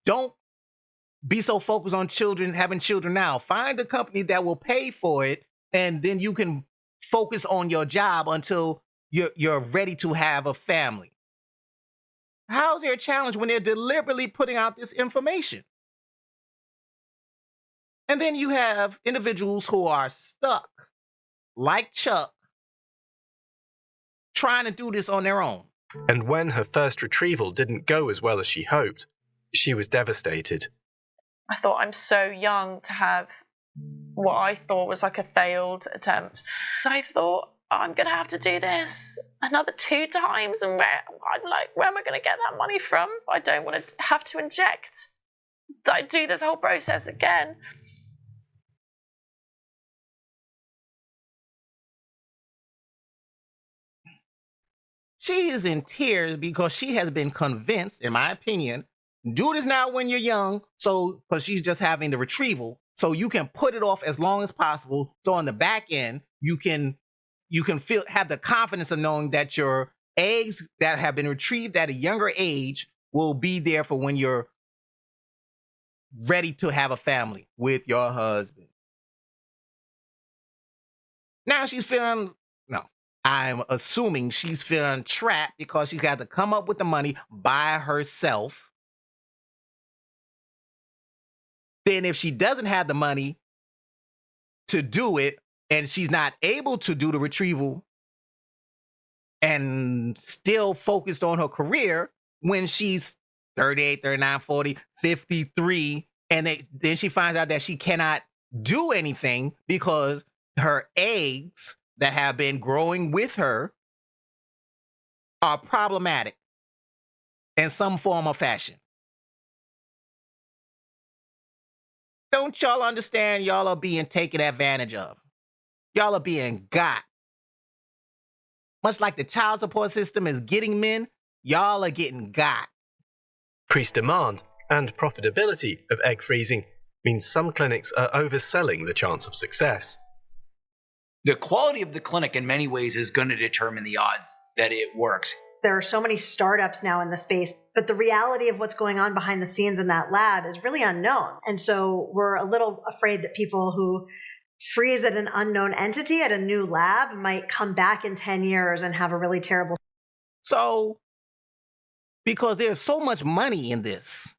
don't be so focused on children, having children now. Find a company that will pay for it, and then you can focus on your job until you're ready to have a family. How's there a challenge when they're deliberately putting out this information? And then you have individuals who are stuck, like Chuck, trying to do this on their own. And when her first retrieval didn't go as well as she hoped, she was devastated. I thought, I'm so young to have what I thought was like a failed attempt. I thought, I'm going to have to do this another 2 times, and where am I going to get that money from? I don't want to have to inject. I do this whole process again. She is in tears because she has been convinced, in my opinion, do this now when you're young, so because she's just having the retrieval, so you can put it off as long as possible. So on the back end, you can have the confidence of knowing that your eggs that have been retrieved at a younger age will be there for when you're ready to have a family with your husband. Now she's feeling, I'm assuming she's feeling trapped because she's got to come up with the money by herself. Then if she doesn't have the money to do it, and she's not able to do the retrieval and still focused on her career when she's 38, 39, 40, 53, and then she finds out that she cannot do anything because her eggs that have been growing with her are problematic in some form or fashion. Don't y'all understand y'all are being taken advantage of? Y'all are being got. Much like the child support system is getting men, y'all are getting got. Increased demand and profitability of egg freezing means some clinics are overselling the chance of success. The quality of the clinic in many ways is going to determine the odds that it works. There are so many startups now in the space, but the reality of what's going on behind the scenes in that lab is really unknown. And so we're a little afraid that people who freeze at an unknown entity at a new lab might come back in 10 years and have a really terrible. So, because there's so much money in this,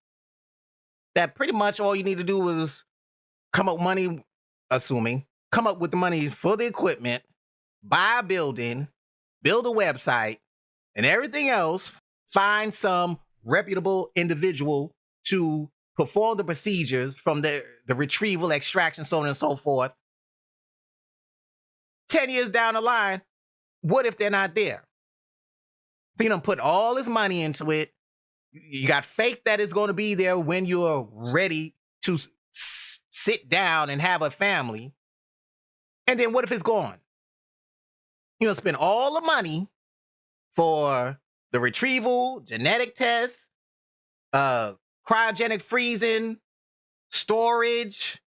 that pretty much all you need to do is come up with money, come up with the money for the equipment, buy a building, build a website, and everything else, find some reputable individual to perform the procedures from the retrieval, extraction, so on and so forth. 10 years down the line, what if they're not there? You done put all this money into it. You got faith that it's going to be there when you're ready to sit down and have a family. And then what if it's gone? You know, spend all the money for the retrieval, genetic tests, cryogenic freezing, storage,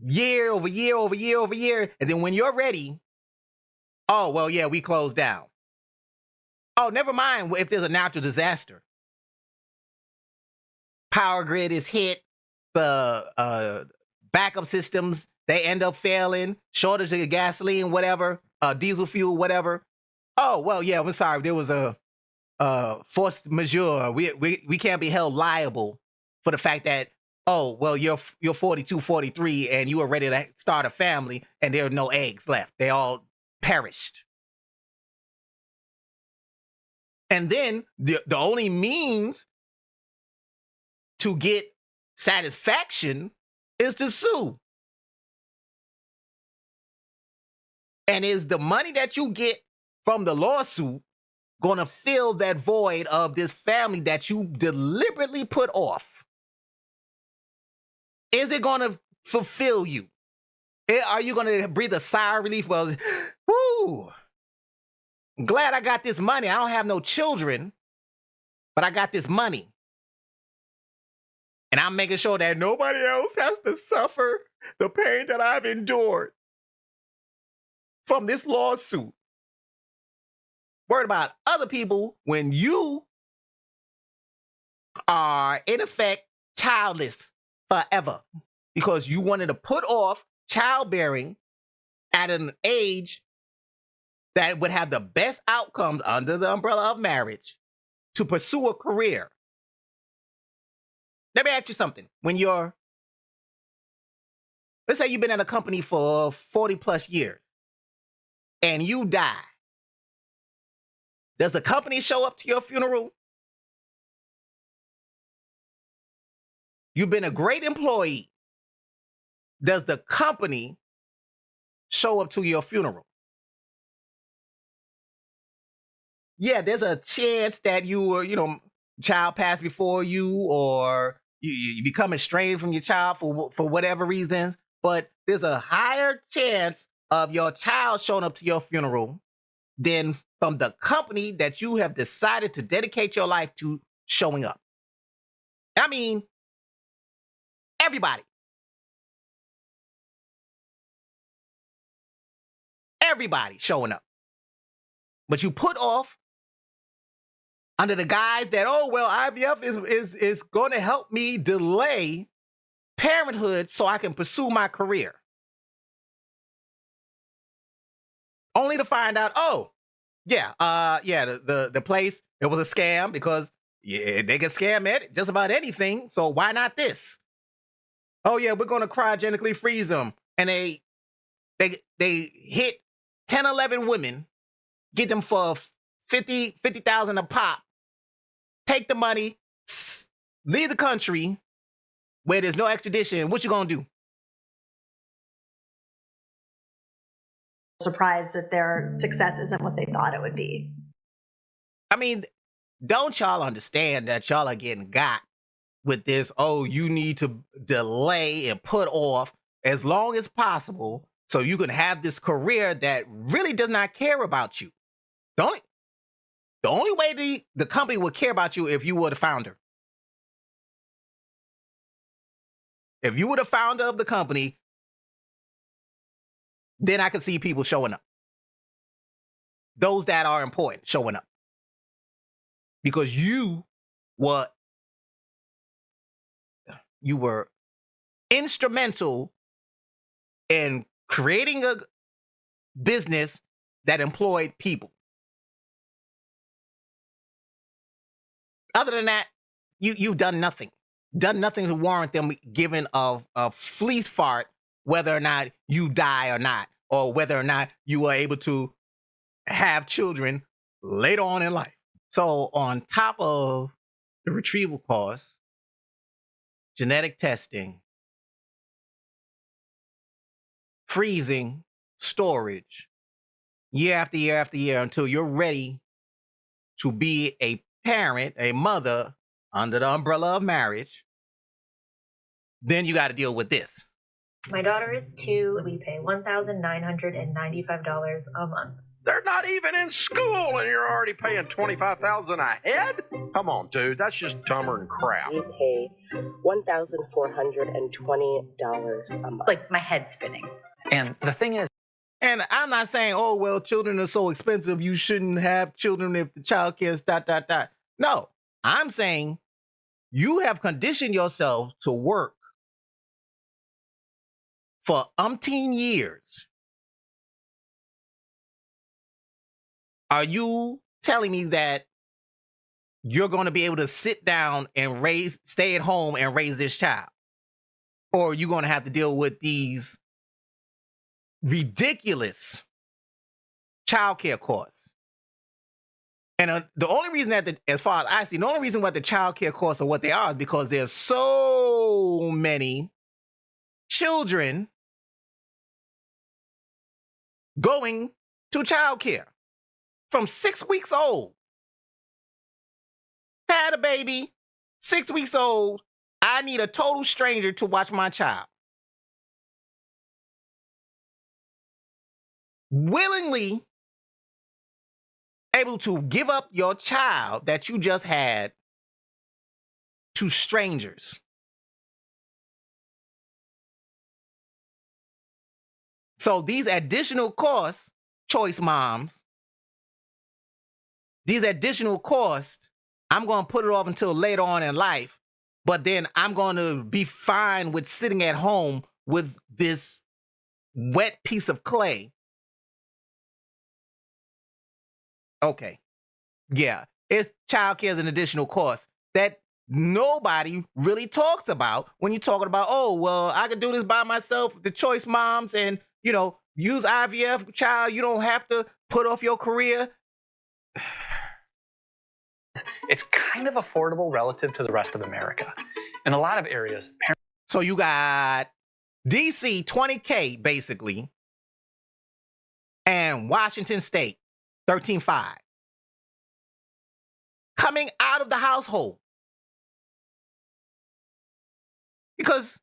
year over year over year over year. And then when you're ready, oh, well, yeah, we closed down. Oh, never mind if there's a natural disaster. Power grid is hit, the backup systems, they end up failing, shortage of gasoline, whatever, diesel fuel, whatever. Oh, well, yeah, I'm sorry. There was a force majeure. We can't be held liable for the fact that, oh, well, you're 42, 43, and you were ready to start a family, and there are no eggs left. They all perished. And then the only means to get satisfaction is to sue. And is the money that you get from the lawsuit going to fill that void of this family that you deliberately put off? Is it going to fulfill you? Are you going to breathe a sigh of relief? Well, whoo, glad I got this money. I don't have no children, but I got this money. And I'm making sure that nobody else has to suffer the pain that I've endured from this lawsuit. Worried about other people when you are, in effect, childless forever because you wanted to put off childbearing at an age that would have the best outcomes under the umbrella of marriage to pursue a career. Let me ask you something. Let's say you've been at a company for 40 plus years and you die. Does the company show up to your funeral? You've been a great employee. Does the company show up to your funeral? Yeah, there's a chance that child passed before you, or you become estranged from your child for whatever reasons, but there's a higher chance of your child showing up to your funeral than from the company that you have decided to dedicate your life to showing up. I mean, everybody. Everybody showing up. But you put off under the guise that, oh, well, IVF is going to help me delay parenthood so I can pursue my career. Only to find out, the place, it was a scam because they can scam just about anything, so why not this? Oh, yeah, we're going to cryogenically freeze them. And they hit 10, 11 women, get them for $50,000 a pop, take the money, leave the country where there's no extradition. What you gonna do? Surprised that their success isn't what they thought it would be. I mean, don't y'all understand that y'all are getting got with this? Oh, you need to delay and put off as long as possible so you can have this career that really does not care about you. The only way the company would care about you if you were the founder. If you were the founder of the company, then I could see people showing up. Those that are important showing up. Because you were instrumental in creating a business that employed people. Other than that, you've done nothing. Done nothing to warrant them giving a fleece fart whether or not you die or not, or whether or not you are able to have children later on in life. So on top of the retrieval costs, genetic testing, freezing, storage, year after year after year until you're ready to be a parent, a mother under the umbrella of marriage, then you got to deal with this. My daughter is 2. We pay $1,995 a month. They're not even in school and you're already paying $25,000 a head? Come on, dude, that's just dumber than crap. We pay $1,420 a month. Like, my head's spinning. And the thing is, and I'm not saying, oh, well, children are so expensive, you shouldn't have children if the child care is ... No, I'm saying you have conditioned yourself to work for umpteen years. Are you telling me that you're going to be able to sit down and stay at home and raise this child? Or are you going to have to deal with these ridiculous childcare costs? And the only reason that, as far as I see, the only reason why the childcare costs are what they are is because there's so many children going to childcare from 6 weeks old. Had a baby, 6 weeks old. I need a total stranger to watch my child. Willingly able to give up your child that you just had to strangers. So these additional costs, choice moms, these additional costs, I'm going to put it off until later on in life, but then I'm going to be fine with sitting at home with this wet piece of clay. Okay. Yeah. It's childcare is an additional cost that nobody really talks about when you're talking about, oh, well, I can do this by myself, the choice moms, and, you know, use IVF, child, you don't have to put off your career. It's kind of affordable relative to the rest of America. In a lot of areas, so you got DC, $20K basically, and Washington State, $13,500. Coming out of the household. Because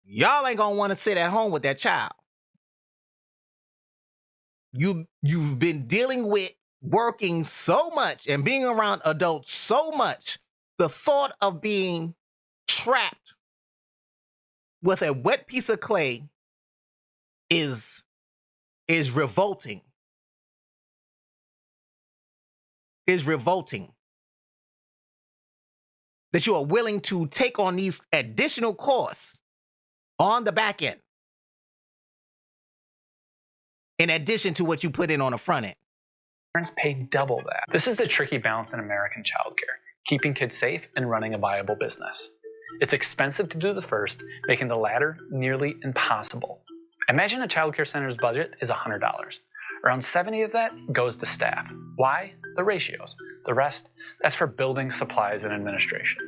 y'all ain't gonna want to sit at home with that child. You've been dealing with working so much and being around adults so much. The thought of being trapped with a wet piece of clay is revolting. Is revolting. That you are willing to take on these additional costs on the back end, in addition to what you put in on the front end. parents pay double that. This is the tricky balance in American childcare, keeping kids safe and running a viable business. It's expensive to do the first, making the latter nearly impossible. Imagine a childcare center's budget is $100. Around 70 of that goes to staff. Why? The ratios. The rest, that's for building, supplies, and administration.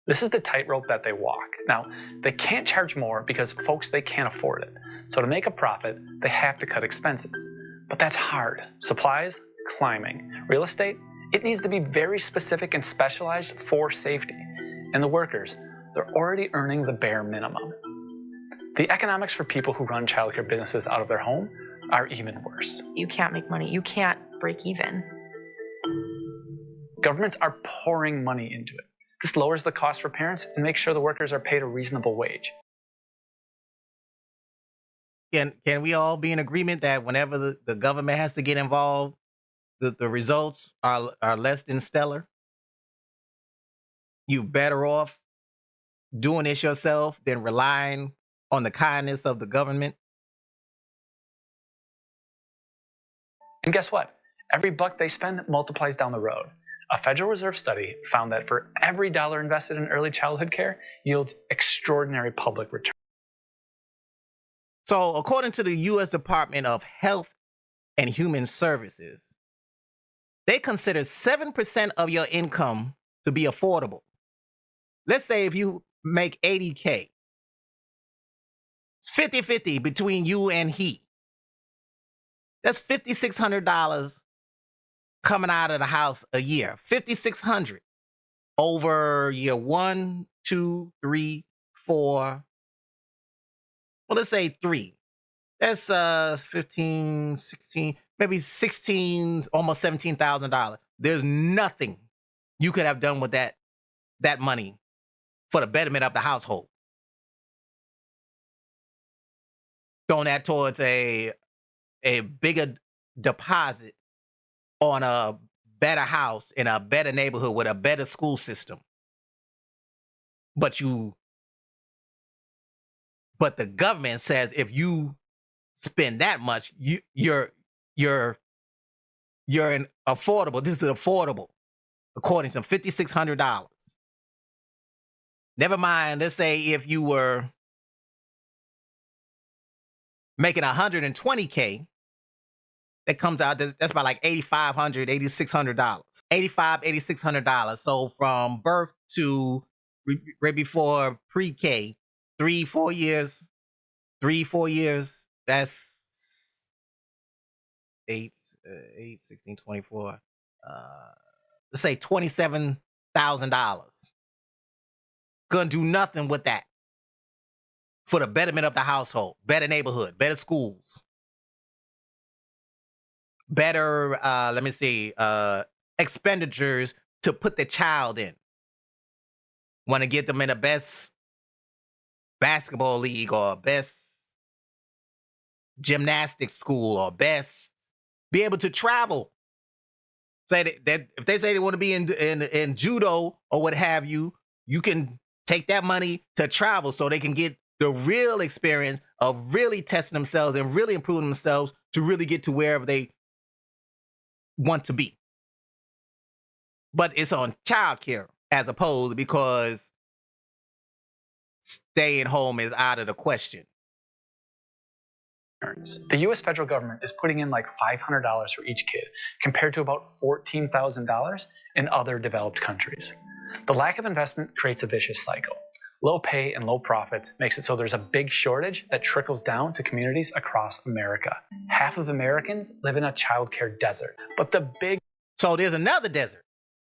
This is the tightrope that they walk. Now, they can't charge more because folks, they can't afford it. So to make a profit, they have to cut expenses. But that's hard. Supplies, climbing. Real estate, it needs to be very specific and specialized for safety. And the workers, they're already earning the bare minimum. The economics for people who run childcare businesses out of their home are even worse. You can't make money. You can't break even. Governments are pouring money into it. This lowers the cost for parents and makes sure the workers are paid a reasonable wage. Can we all be in agreement that whenever the government has to get involved, the results are less than stellar? You better off doing this yourself than relying on the kindness of the government? And guess what? Every buck they spend multiplies down the road. A Federal Reserve study found that for every dollar invested in early childhood care yields extraordinary public return. So according to the U.S. Department of Health and Human Services, they consider 7% of your income to be affordable. Let's say if you make $80K, 50-50 between you and he. That's $5,600 coming out of the house a year. $5,600 over year 1, 2, 3, 4. Well, let's say 3. That's 15, 16, maybe 16, almost $17,000. There's nothing you could have done with that money for the betterment of the household. Throwing that towards a bigger deposit on a better house in a better neighborhood with a better school system. But the government says if you spend that much, you're in affordable. This is affordable, according to them, $5,600. Never mind. Let's say if you were making $120K, that comes out, that's about like $8,500, $8,600. $8,600. So from birth to right before pre-K, 3-4 years, that's 8, 16, 24. Let's say $27,000. Gonna do nothing with that for the betterment of the household, better neighborhood, better schools, better, expenditures to put the child in. want to get them in the best basketball league or best gymnastics school or best be able to travel. Say that if they say they want to be in judo or what have you, you can take that money to travel so they can get the real experience of really testing themselves and really improving themselves to really get to wherever they want to be. But it's on childcare as opposed because staying home is out of the question. The US federal government is putting in like $500 for each kid, compared to about $14,000 in other developed countries. The lack of investment creates a vicious cycle. Low pay and low profits makes it so there's a big shortage that trickles down to communities across America. Half of Americans live in a childcare desert. But the big... So there's another desert.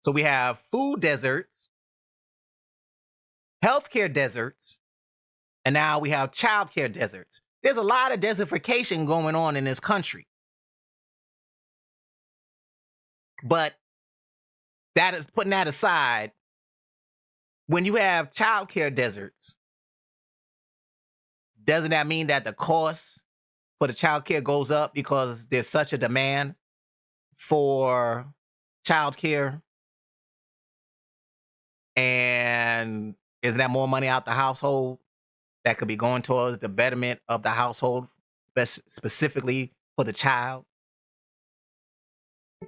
So we have food deserts, healthcare deserts, and now we have childcare deserts. There's a lot of desertification going on in this country. But that is putting that aside. When you have childcare deserts, doesn't that mean that the cost for the childcare goes up because there's such a demand for childcare? And isn't that more money out the household that could be going towards the betterment of the household, specifically for the child?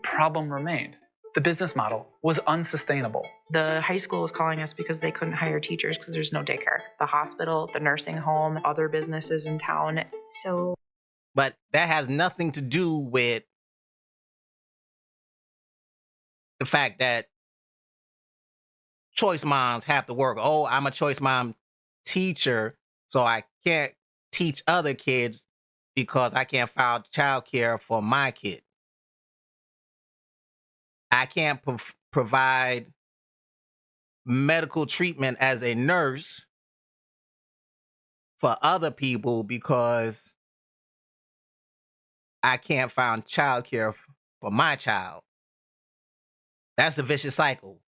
Problem remained. The business model was unsustainable. The high school was calling us because they couldn't hire teachers because there's no daycare. The hospital, the nursing home, other businesses in town. So, but that has nothing to do with the fact that choice moms have to work. Oh, I'm a choice mom teacher, so I can't teach other kids because I can't file childcare for my kid. I can't provide medical treatment as a nurse for other people because I can't find childcare for my child. That's a vicious cycle.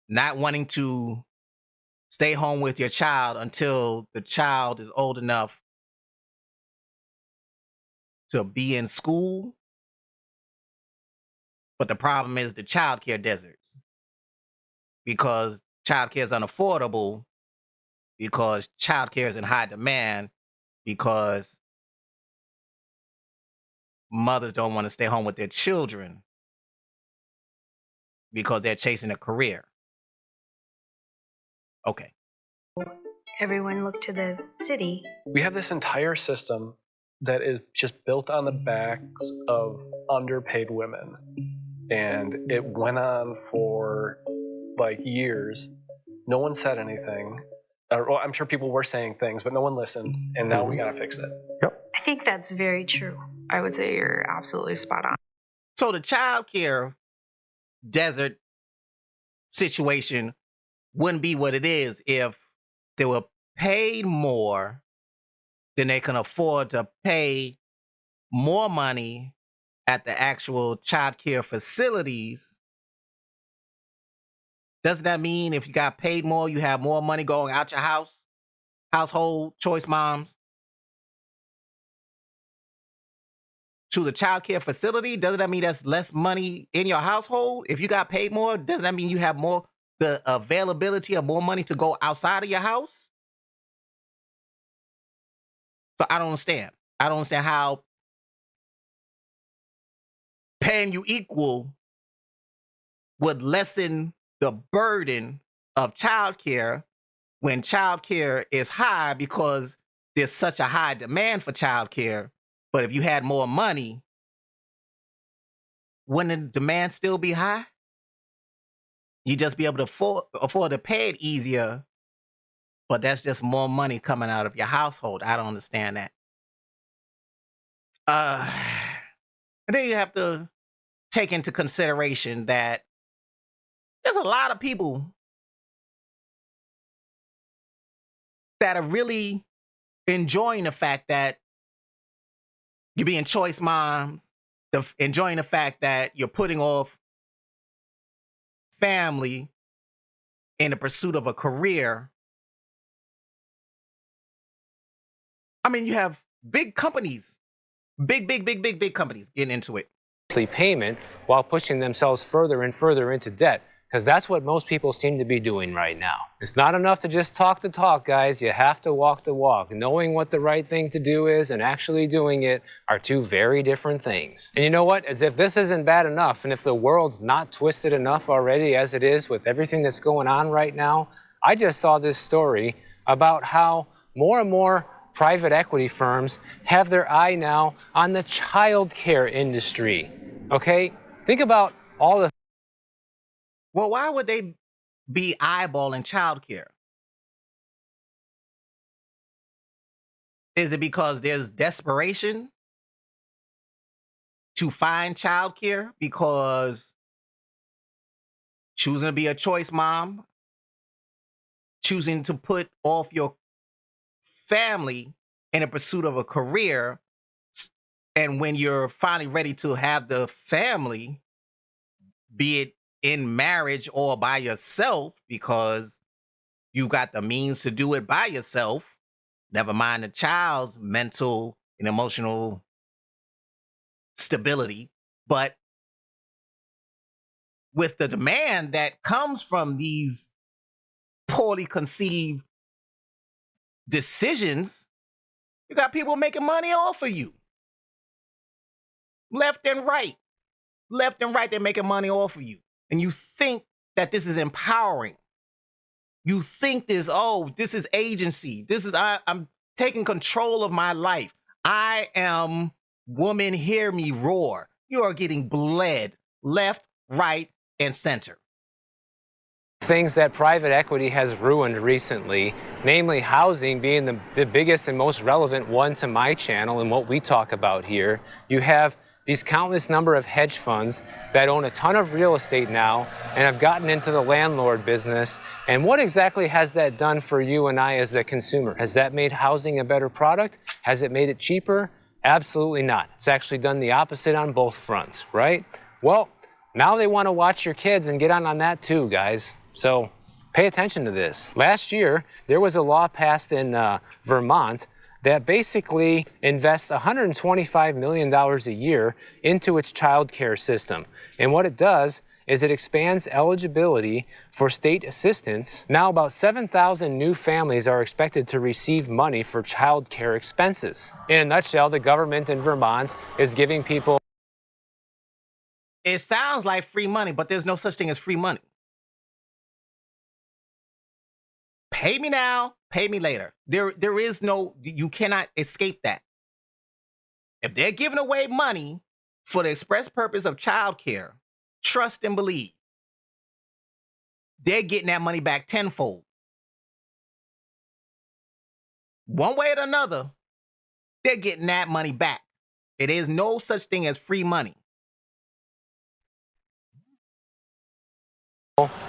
Not wanting to stay home with your child until the child is old enough to be in school. But the problem is the childcare deserts. Because childcare is unaffordable, because childcare is in high demand, because mothers don't want to stay home with their children because they're chasing a career. Okay. Everyone looked to the city. We have this entire system that is just built on the backs of underpaid women. And it went on for like years. No one said anything. Well, I'm sure people were saying things, but no one listened. And now we gotta fix it. I think that's very true. I would say you're absolutely spot on. So the childcare desert situation wouldn't be what it is if they were paid more than they can afford to pay more money at the actual childcare facilities. Doesn't that mean if you got paid more, you have more money going out your house? Household choice moms to the childcare facility? Doesn't that mean that's less money in your household? If you got paid more, doesn't that mean you have more, the availability of more money to go outside of your house? So I don't understand. I don't understand how paying you equal would lessen the burden of childcare when childcare is high because there's such a high demand for childcare. But if you had more money, wouldn't the demand still be high? You'd just be able to afford to pay it easier, but that's just more money coming out of your household. I don't understand that. And then you have to take into consideration that there's a lot of people that are really enjoying the fact that you're being choice moms, enjoying the fact that you're putting off family in the pursuit of a career. I mean, you have big companies, big companies getting into it. Payment while pushing themselves further and further into debt, because that's what most people seem to be doing right now. It's not enough to just talk the talk, guys. You have to walk the walk. Knowing what the right thing to do is and actually doing it are two very different things. And you know what? As if this isn't bad enough, and if the world's not twisted enough already as it is with everything that's going on right now, I just saw this story about how more and more private equity firms have their eye now on the child care industry. Okay? Think about all the... Well, why would they be eyeballing childcare? Is it because there's desperation to find childcare? Because choosing to be a choice mom, choosing to put off your family in the pursuit of a career, and when you're finally ready to have the family, be it in marriage or by yourself, because you got the means to do it by yourself, never mind the child's mental and emotional stability, but with the demand that comes from these poorly conceived decisions, you got people making money off of you. Left and right. Left and right, they're making money off of you. And you think that this is empowering. You think this, oh, this is agency. This is, I'm taking control of my life. I am, woman, hear me roar. You are getting bled left, right, and center. Things that private equity has ruined recently, namely housing being the biggest and most relevant one to my channel and what we talk about here. You have these countless number of hedge funds that own a ton of real estate now and have gotten into the landlord business. And what exactly has that done for you and I as a consumer? Has that made housing a better product? Has it made it cheaper? Absolutely not. It's actually done the opposite on both fronts, right? Well, now they want to watch your kids and get on that too, guys. So pay attention to this. Last year, there was a law passed in Vermont that basically invests $125 million a year into its child care system. And what it does is it expands eligibility for state assistance. Now about 7,000 new families are expected to receive money for child care expenses. In a nutshell, the government in Vermont is giving people... It sounds like free money, but there's no such thing as free money. Pay me now, pay me later. There is no, you cannot escape that. If they're giving away money for the express purpose of childcare, trust and believe, they're getting that money back tenfold. One way or another, they're getting that money back. There is no such thing as free money.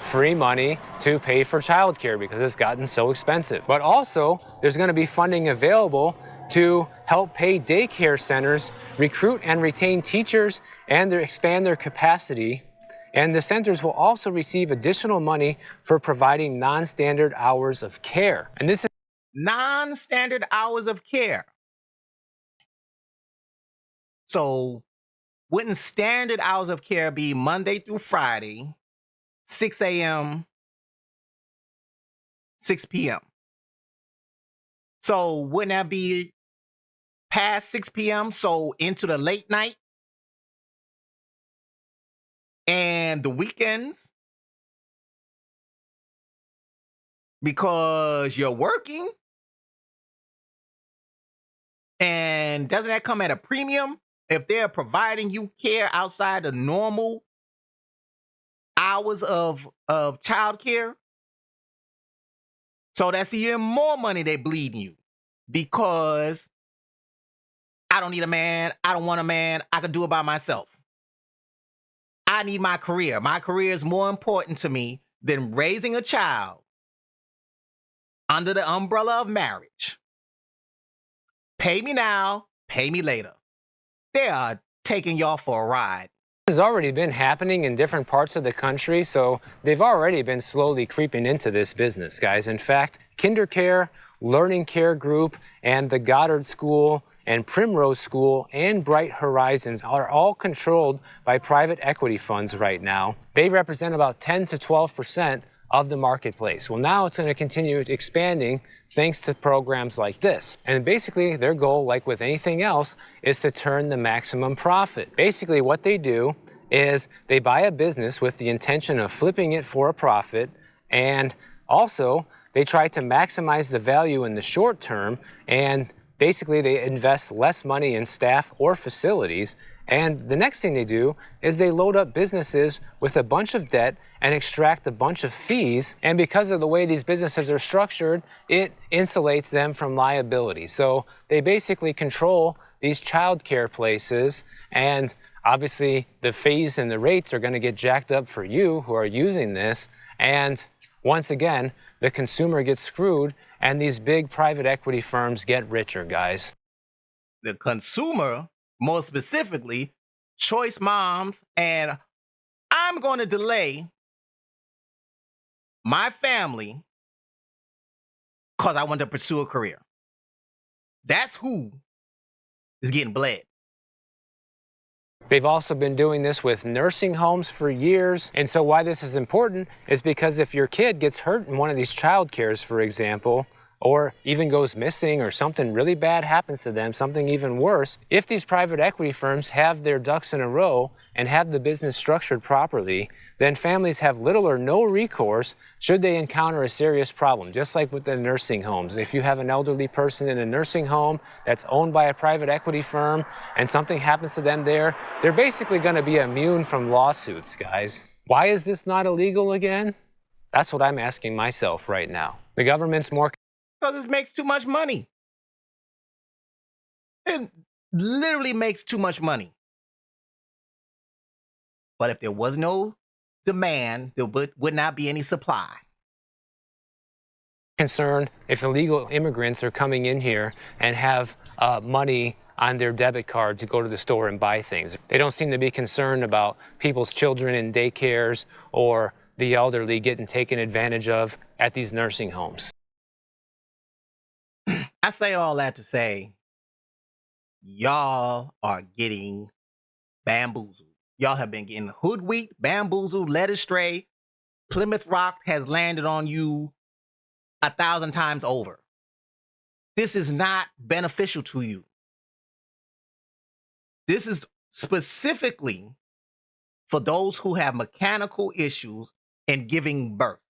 Free money to pay for childcare because it's gotten so expensive. But also, there's going to be funding available to help pay daycare centers, recruit and retain teachers, and expand their capacity. And the centers will also receive additional money for providing non-standard hours of care. And this is non-standard hours of care. So wouldn't standard hours of care be Monday through Friday, 6 a.m., 6 p.m.? So wouldn't that be past 6 p.m., so into the late night? And the weekends? Because you're working? And doesn't that come at a premium if they're providing you care outside the normal hours of childcare? So that's even more money they bleeding you, because I don't need a man. I don't want a man. I can do it by myself. I need my career. My career is more important to me than raising a child under the umbrella of marriage. Pay me now, pay me later. They are taking y'all for a ride. This has already been happening in different parts of the country, so they've already been slowly creeping into this business, guys. In fact, KinderCare, Learning Care Group, and the Goddard School, and Primrose School, and Bright Horizons are all controlled by private equity funds right now. They represent about 10 to 12% of the marketplace. Well, now it's going to continue expanding thanks to programs like this. And basically, their goal, like with anything else, is to turn the maximum profit. Basically, what they do is they buy a business with the intention of flipping it for a profit, and also they try to maximize the value in the short term, and basically they invest less money in staff or facilities. And the next thing they do is they load up businesses with a bunch of debt and extract a bunch of fees. And because of the way these businesses are structured, it insulates them from liability. So they basically control these child care places, and obviously the fees and the rates are going to get jacked up for you who are using this. And once again, the consumer gets screwed and these big private equity firms get richer, guys. The consumer, more specifically, choice moms, and I'm going to delay my family because I want to pursue a career. That's who is getting bled. They've also been doing this with nursing homes for years. And so why this is important is because if your kid gets hurt in one of these child cares, for example, or even goes missing, or something really bad happens to them, something even worse, if these private equity firms have their ducks in a row and have the business structured properly, then families have little or no recourse should they encounter a serious problem, just like with the nursing homes. If you have an elderly person in a nursing home that's owned by a private equity firm and something happens to them there, they're basically going to be immune from lawsuits, guys. Why is this not illegal again? That's what I'm asking myself right now. The government's more... Because it makes too much money. It literally makes too much money. But if there was no demand, there would not be any supply. Concerned if illegal immigrants are coming in here and have money on their debit card to go to the store and buy things. They don't seem to be concerned about people's children in daycares or the elderly getting taken advantage of at these nursing homes. I say all that to say, y'all are getting bamboozled. Y'all have been getting hoodwinked, bamboozled, led astray. Plymouth Rock has landed on you 1,000 times over. This is not beneficial to you. This is specifically for those who have mechanical issues in giving birth.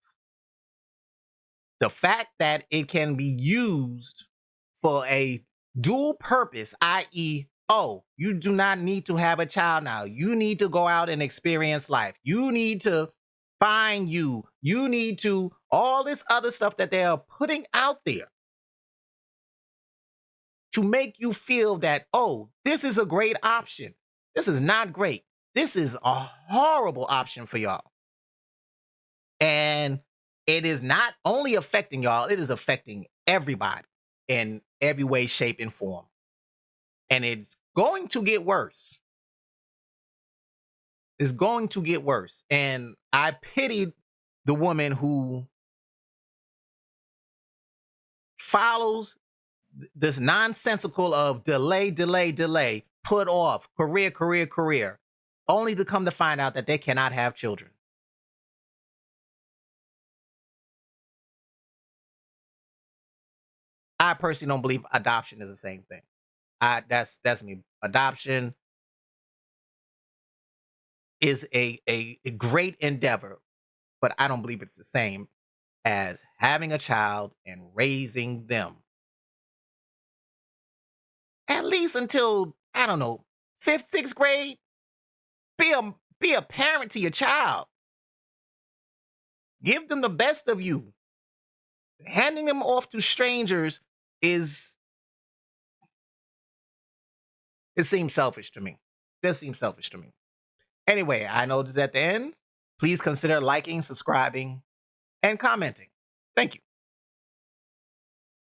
The fact that it can be used for a dual purpose, i.e., oh, you do not need to have a child now. You need to go out and experience life. You need to find you. You need to, all this other stuff that they are putting out there to make you feel that, oh, this is a great option. This is not great. This is a horrible option for y'all. And it is not only affecting y'all, it is affecting everybody in every way, shape, and form. And it's going to get worse. It's going to get worse. And I pitied the woman who follows this nonsensical of delay, put off, career, only to come to find out that they cannot have children. I personally don't believe adoption is the same thing. That's me. Adoption is a great endeavor, but I don't believe it's the same as having a child and raising them. At least until, I don't know, 5th, 6th grade, be a parent to your child. Give them the best of you. Handing them off to strangers it seems selfish to me. Just seems selfish to me. Anyway, I know this is at the end. Please consider liking, subscribing, and commenting. Thank you.